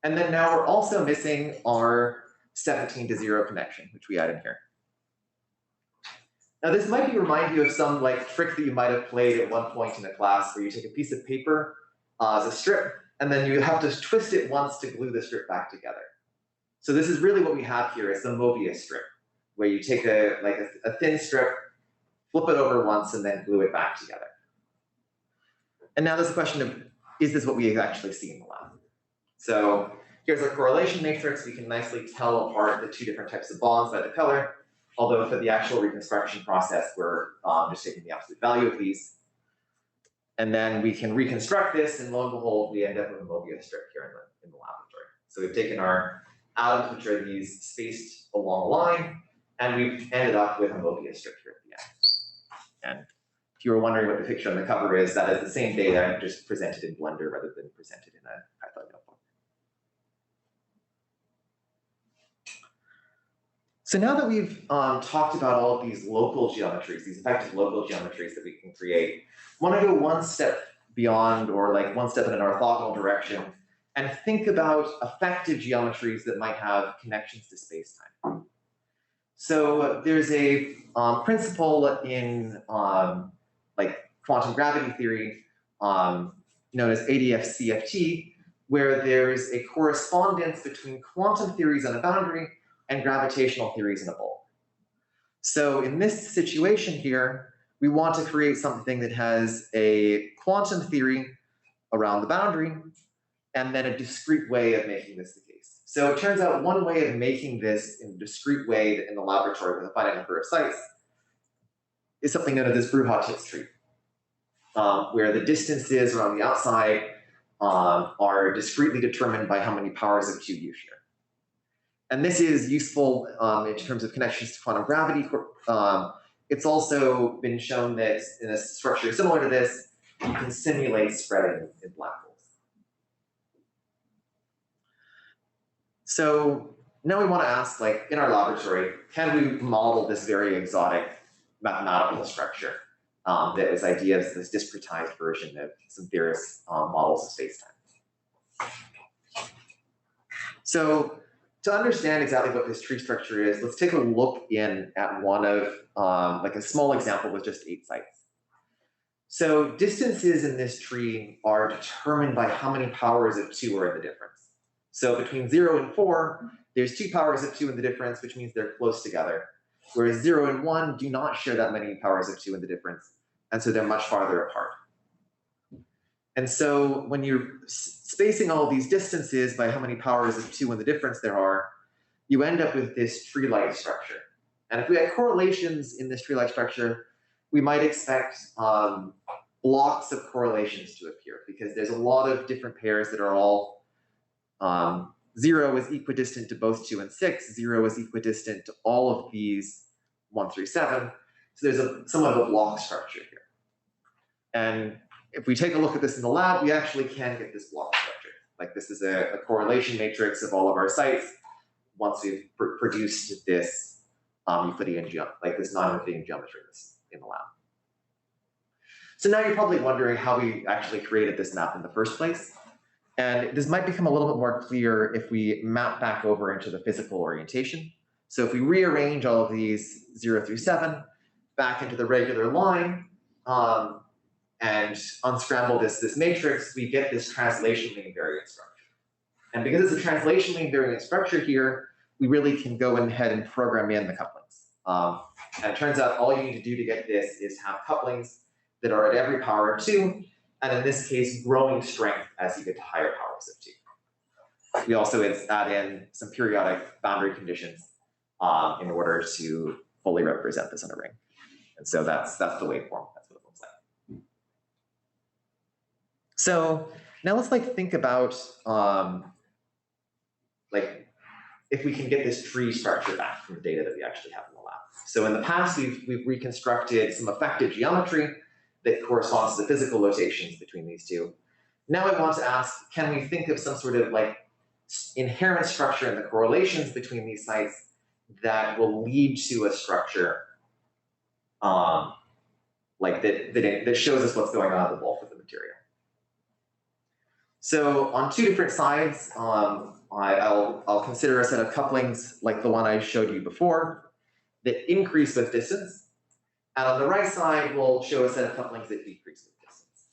And then now we're also missing our 17 to 0 connection, which we add in here. Now this might remind you of some trick that you might have played at one point in a class where you take a piece of paper as a strip, and then you have to twist it once to glue the strip back together. So this is really what we have here is the Mobius strip, where you take a thin strip, flip it over once, and then glue it back together. And now there's a question of, is this what we actually see in the lab? So here's our correlation matrix. We can nicely tell apart the 2 different types of bonds by the color. Although for the actual reconstruction process, we're just taking the absolute value of these. And then we can reconstruct this, and lo and behold, we end up with a Mobius strip here in the laboratory. So we've taken our atoms, which are these spaced along a line, and we've ended up with a Mobius strip here at the end. And if you were wondering what the picture on the cover is, that is the same data, just presented in Blender rather than presented in a Python notebook. So now that we've talked about all of these local geometries, these effective local geometries that we can create, I want to go one step beyond, or like one step in an orthogonal direction, and think about effective geometries that might have connections to space-time. So there's a principle in like quantum gravity theory known as ADF-CFT, where there's a correspondence between quantum theories on a boundary and gravitational theories in a bulk. So in this situation here, we want to create something that has a quantum theory around the boundary, and then a discrete way of making this the case. So it turns out one way of making this in a discrete way in the laboratory with a finite number of sites is something known as this Brouillard-Titz tree, where the distances around the outside are discretely determined by how many powers of 2 you share. And this is useful in terms of connections to quantum gravity. It's also been shown that in a structure similar to this, you can simulate spreading in black holes. So now we want to ask, like, in our laboratory, can we model this very exotic mathematical structure that is ideas, this discretized version of some various models of space-time? So to understand exactly what this tree structure is, let's take a look in at one of, like a small example with just 8 sites. So distances in this tree are determined by how many powers of 2 are in the difference. So between 0 and 4, there's 2 powers of 2 in the difference, which means they're close together. Whereas 0 and 1 do not share that many powers of 2 in the difference, and so they're much farther apart. And so when you're spacing all of these distances by how many powers of 2 in the difference there are, you end up with this tree-like structure. And if we had correlations in this tree-like structure, we might expect blocks of correlations to appear, because there's a lot of different pairs that are all 0 is equidistant to both 2 and 6, 0 is equidistant to all of these 1 through 7. So there's somewhat of a block structure here. And if we take a look at this in the lab, we actually can get this block structure. Like, this is a correlation matrix of all of our sites once we've produced this Euclidean like this non-Euclidean geometry in the lab. So now you're probably wondering how we actually created this map in the first place. And this might become a little bit more clear if we map back over into the physical orientation. So if we rearrange all of these 0 through 7 back into the regular line, and unscramble this matrix, we get this translation mean variant structure. And because it's a translation mean variant structure here, we really can go ahead and program in the couplings. And it turns out all you need to do to get this is have couplings that are at every power of 2, and in this case, growing strength as you get to higher powers of 2. We also add in some periodic boundary conditions in order to fully represent this in a ring. And so that's the waveform. That's what it looks like. So now let's think about if we can get this tree structure back from the data that we actually have in the lab. So in the past, we've reconstructed some effective geometry that corresponds to the physical rotations between these two. Now I want to ask, can we think of some sort of inherent structure in the correlations between these sites that will lead to a structure that shows us what's going on at the bulk of the material? So on 2 different sides, I'll consider a set of couplings like the one I showed you before that increase with distance. And on the right side, we'll show a set of couplings that decrease with distance.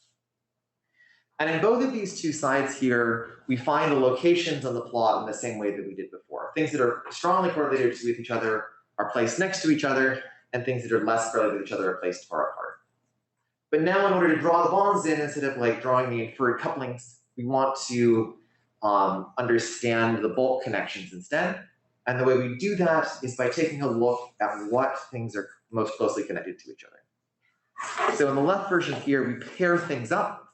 And in both of these 2 sides here, we find the locations on the plot in the same way that we did before. Things that are strongly correlated with each other are placed next to each other, and things that are less correlated with each other are placed far apart. But now in order to draw the bonds in, instead of drawing the inferred couplings, we want to understand the bulk connections instead. And the way we do that is by taking a look at what things are most closely connected to each other. So in the left version here, we pair things up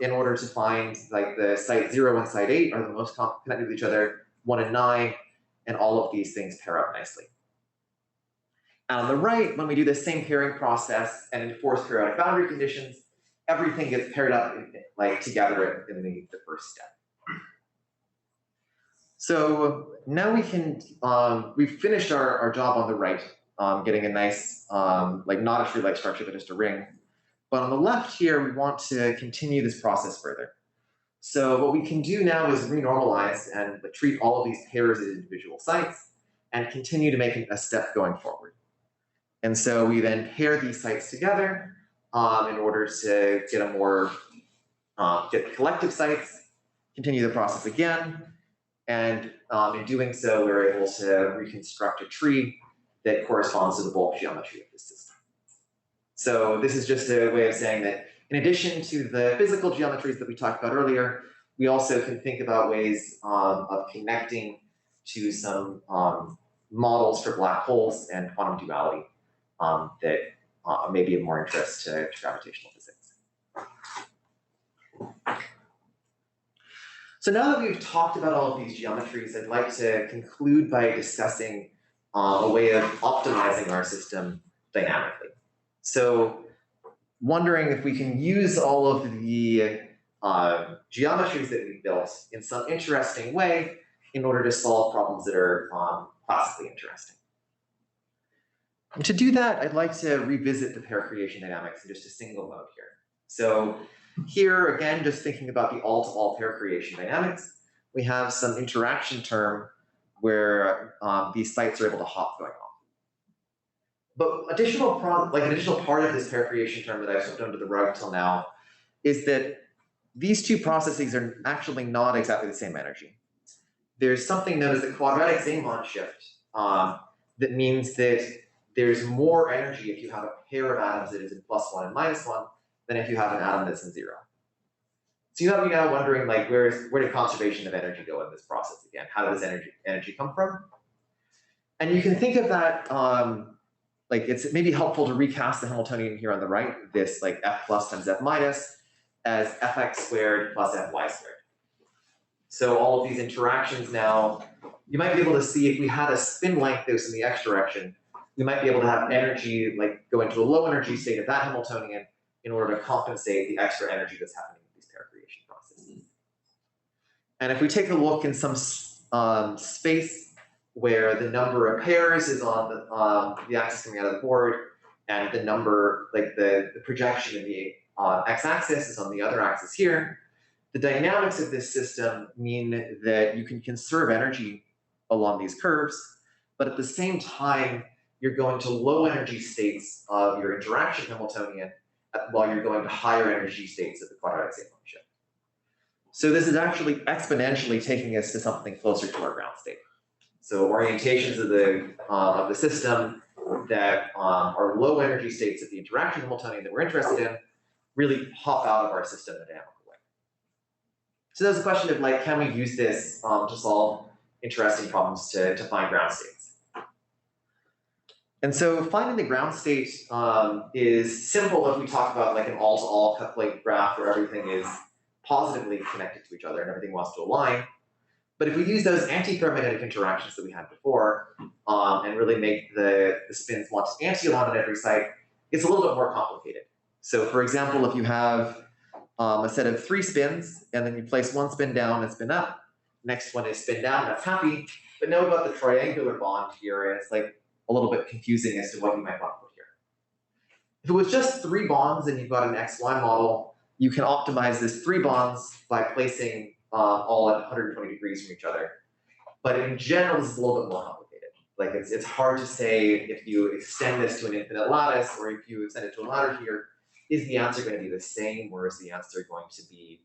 in order to find like the site 0 and site 8 are the most connected with each other, 1 and 9, and all of these things pair up nicely. And on the right, when we do the same pairing process and enforce periodic boundary conditions, everything gets paired up like together in the first step. So now we can, we've finished our job on the right, getting a nice, like not a tree-like structure, but just a ring. But on the left here, we want to continue this process further. So what we can do now is renormalize and treat all of these pairs as individual sites and continue to make a step going forward. And so we then pair these sites together in order to get a more, get collective sites, continue the process again, and in doing so, we're able to reconstruct a tree that corresponds to the bulk geometry of this system. So this is just a way of saying that in addition to the physical geometries that we talked about earlier, we also can think about ways of connecting to some models for black holes and quantum duality that may be of more interest to gravitational physics. So now that we've talked about all of these geometries, I'd like to conclude by discussing a way of optimizing our system dynamically. So wondering if we can use all of the geometries that we've built in some interesting way in order to solve problems that are classically interesting. And to do that, I'd like to revisit the pair creation dynamics in just a single mode here. So here, again, just thinking about the all-to-all pair creation dynamics, we have some interaction term where these sites are able to hop going off. But an additional part of this pair creation term that I've swept under the rug till now is that these two processes are actually not exactly the same energy. There's something known as the quadratic Zeeman shift that means that there's more energy if you have a pair of atoms that is in +1 and -1 than if you have an atom that's in 0. So you have me now wondering, like, where did conservation of energy go in this process again? How did this energy come from? And you can think of that, like it's maybe helpful to recast the Hamiltonian here on the right, this like F plus times F minus as Fx squared plus Fy squared. So all of these interactions now, you might be able to see if we had a spin length that was in the x direction, we might be able to have energy like go into a low energy state of that Hamiltonian in order to compensate the extra energy that's happening with these pair creation processes. And if we take a look in some space where the number of pairs is on the axis coming out of the board, and the number, like the projection of the x-axis is on the other axis here, the dynamics of this system mean that you can conserve energy along these curves, but at the same time, you're going to low energy states of your interaction Hamiltonian while you're going to higher energy states of the quadratic Zeeman shift. So this is actually exponentially taking us to something closer to our ground state. So orientations of the system that are low energy states of the interaction Hamiltonian that we're interested in really hop out of our system in a dynamical way. So there's a question of like, can we use this to solve interesting problems to find ground states? And so finding the ground state is simple if we talk about like an all-to-all cut-plate graph where everything is positively connected to each other and everything wants to align. But if we use those anti-ferromagnetic interactions that we had before and really make the spins want to anti-align at every site, it's a little bit more complicated. So for example, if you have a set of 3 spins and then you place one spin down and spin up, next one is spin down, that's happy. But know about the triangular bond here, and it's like a little bit confusing as to what you might want to put here. If it was just 3 bonds and you've got an XY model, you can optimize this 3 bonds by placing all at 120 degrees from each other. But in general, this is a little bit more complicated. Like it's hard to say if you extend this to an infinite lattice or if you extend it to a ladder here, is the answer going to be the same or is the answer going to be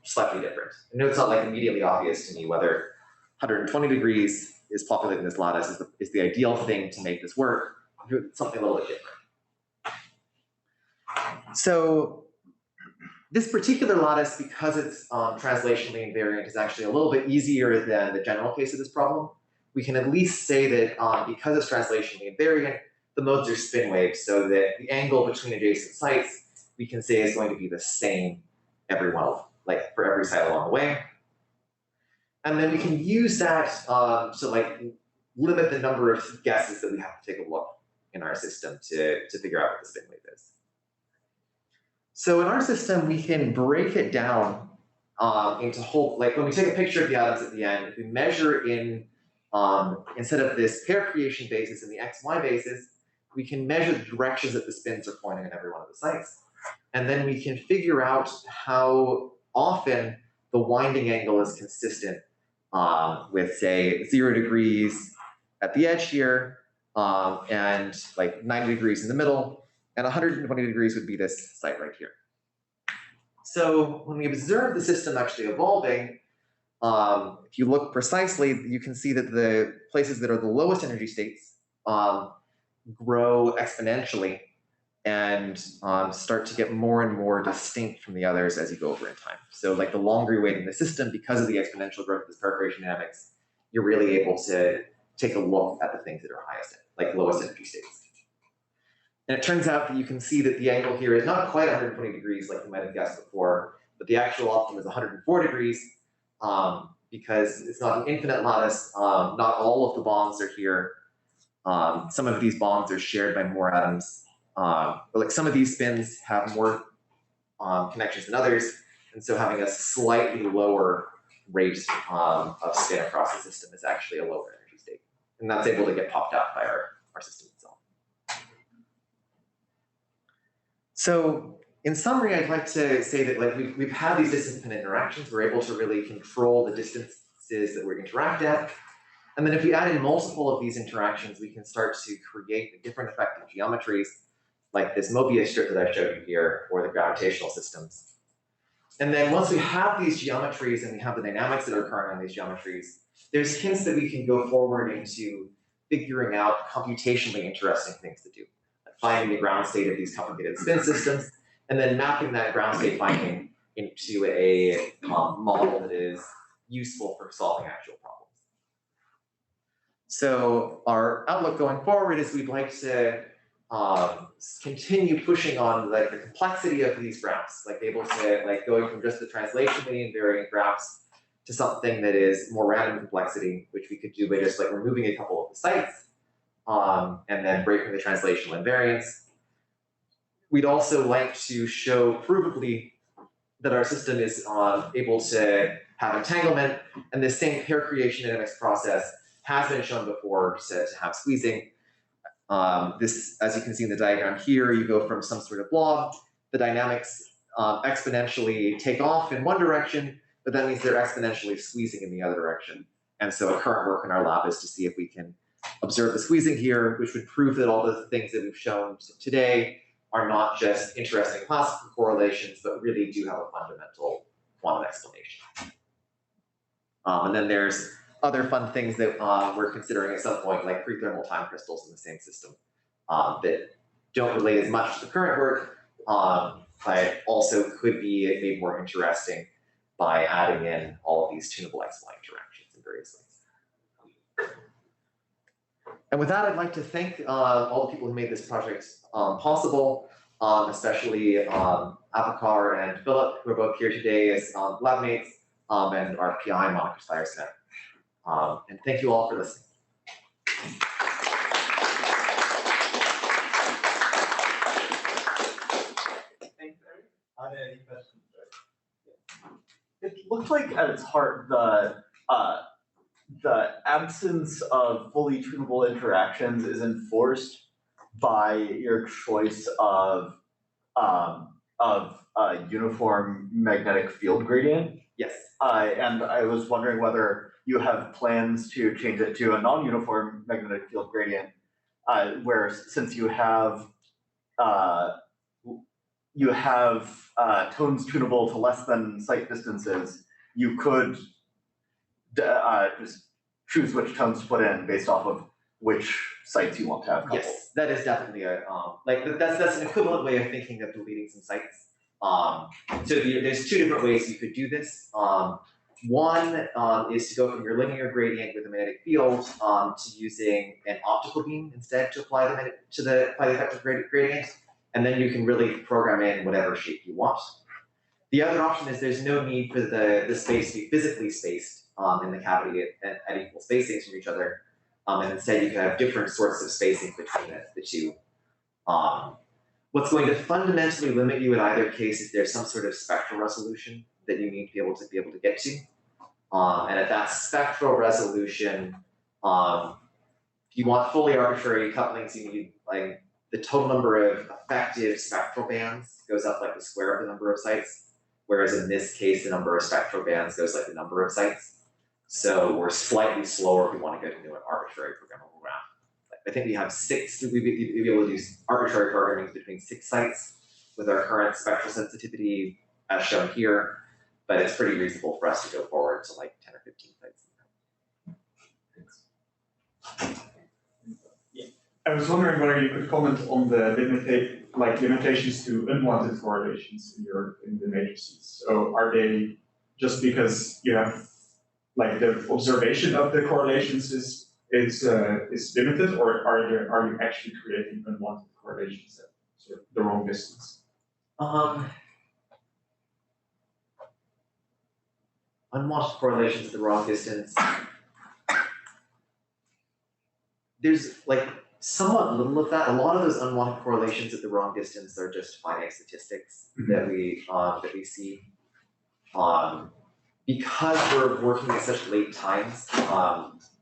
slightly different? I know it's not like immediately obvious to me whether 120 degrees is populating this lattice is the ideal thing to make this work. Something a little bit different. So this particular lattice, because it's translationally invariant, is actually a little bit easier than the general case of this problem. We can at least say that because it's translationally invariant, the modes are spin waves, so that the angle between adjacent sites we can say is going to be the same every one of them, like for every site along the way. And then we can use that to like limit the number of guesses that we have to take a look in our system to figure out what the spin wave is. So in our system, we can break it down into whole, like when we take a picture of the atoms at the end, if we measure in, instead of this pair creation basis in the XY basis, we can measure the directions that the spins are pointing in every one of the sites. And then we can figure out how often the winding angle is consistent with, say, 0 degrees at the edge here, and like 90 degrees in the middle, and 120 degrees would be this site right here. So when we observe the system actually evolving, if you look precisely, you can see that the places that are the lowest energy states grow exponentially and start to get more and more distinct from the others as you go over in time. So like the longer you wait in the system, because of the exponential growth of this pair creation dynamics, you're really able to take a look at the things that are highest, like lowest energy states. And it turns out that you can see that the angle here is not quite 120 degrees like you might have guessed before, but the actual optimum is 104 degrees because it's not an infinite lattice. Not all of the bonds are here. Some of these bonds are shared by more atoms. But like some of these spins have more connections than others, and so having a slightly lower rate of spin across the system is actually a lower energy state, and that's able to get popped out by our system itself. So in summary, I'd like to say that like we've had these distance-dependent interactions. We're able to really control the distances that we interact at. And then if we add in multiple of these interactions, we can start to create the different effective geometries, like this Mobius strip that I showed you here, or the gravitational systems. And then once we have these geometries and we have the dynamics that are occurring on these geometries, there's hints that we can go forward into figuring out computationally interesting things to do, like finding the ground state of these complicated spin systems, and then mapping that ground state finding into a model that is useful for solving actual problems. So our outlook going forward is we'd like to continue pushing on like the complexity of these graphs, like able to like going from just the translationally invariant graphs to something that is more random complexity, which we could do by just like removing a couple of the sites and then breaking the translational invariance. We'd also like to show provably that our system is able to have entanglement, and this same pair creation dynamics process has been shown before to have squeezing. This, as you can see in the diagram here, you go from some sort of blob, the dynamics exponentially take off in one direction, but that means they're exponentially squeezing in the other direction. And so our current work in our lab is to see if we can observe the squeezing here, which would prove that all the things that we've shown today are not just interesting classical correlations, but really do have a fundamental quantum explanation. And then there's other fun things that we're considering at some point, like pre-thermal time crystals in the same system that don't relate as much to the current work, but also could be made more interesting by adding in all of these tunable XY interactions in various ways. And with that, I'd like to thank all the people who made this project possible, especially Apakar and Philip, who are both here today as lab mates, and our PI, Monika Schleier-Smith. And thank you all for listening. Thanks, Eric. Are there any questions? It looks like at its heart the absence of fully tunable interactions is enforced by your choice of a uniform magnetic field gradient. Yes. And I was wondering whether you have plans to change it to a non-uniform magnetic field gradient, where since you have tones tunable to less than sight distances, you could just choose which tones to put in based off of which sites you want to have coupled. Yes, that is definitely a that's an equivalent way of thinking of deleting some sites. So there's two different ways you could do this. One is to go from your linear gradient with a magnetic field to using an optical beam instead to apply the effective gradient, and then you can really program in whatever shape you want. The other option is there's no need for the space to be physically spaced in the cavity at equal spacings from each other, and instead you can have different sorts of spacing between the two. What's going to fundamentally limit you in either case is there's some sort of spectral resolution that you need to be able to get to. And at that spectral resolution, if you want fully arbitrary couplings, you need like the total number of effective spectral bands goes up like the square of the number of sites, whereas in this case, the number of spectral bands goes like the number of sites. So we're slightly slower if we want to go into an arbitrary programmable graph. I think we have 6, we'd be able to do arbitrary programming between 6 sites with our current spectral sensitivity as shown here, but it's pretty reasonable for us to go forward to like 10 or 15 sites. I was wondering whether you could comment on the limitations to unwanted correlations in the matrices. So are they just because you have like the observation of the correlations is limited, or are you actually creating unwanted correlations at sort of the wrong distance? Unwanted correlations at the wrong distance. There's like somewhat little of that. A lot of those unwanted correlations at the wrong distance are just finite statistics that we see. Because we're working at such late times,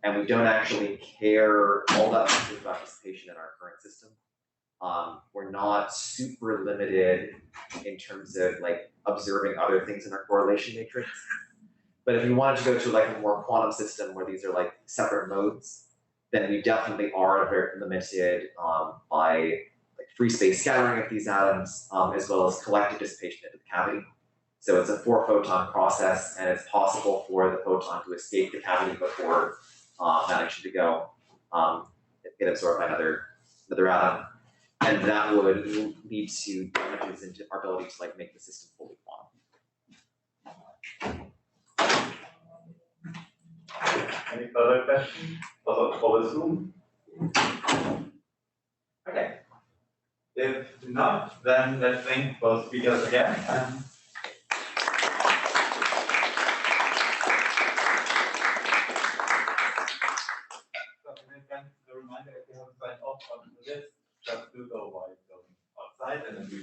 and we don't actually care all that much about dissipation in our current system, we're not super limited in terms of like observing other things in our correlation matrix. But if you wanted to go to like a more quantum system where these are like separate modes, then we definitely are very limited by like free space scattering of these atoms, as well as collective dissipation into the cavity. So it's a 4-photon process, and it's possible for the photon to escape the cavity before managing to go get absorbed by another atom, and that would lead to damages into our ability to like make the system fully quantum. Any further questions for the Zoom? Okay. If not, then let's thank both speakers again. The reminder, if you haven't signed off on this, just do so while going outside, and then we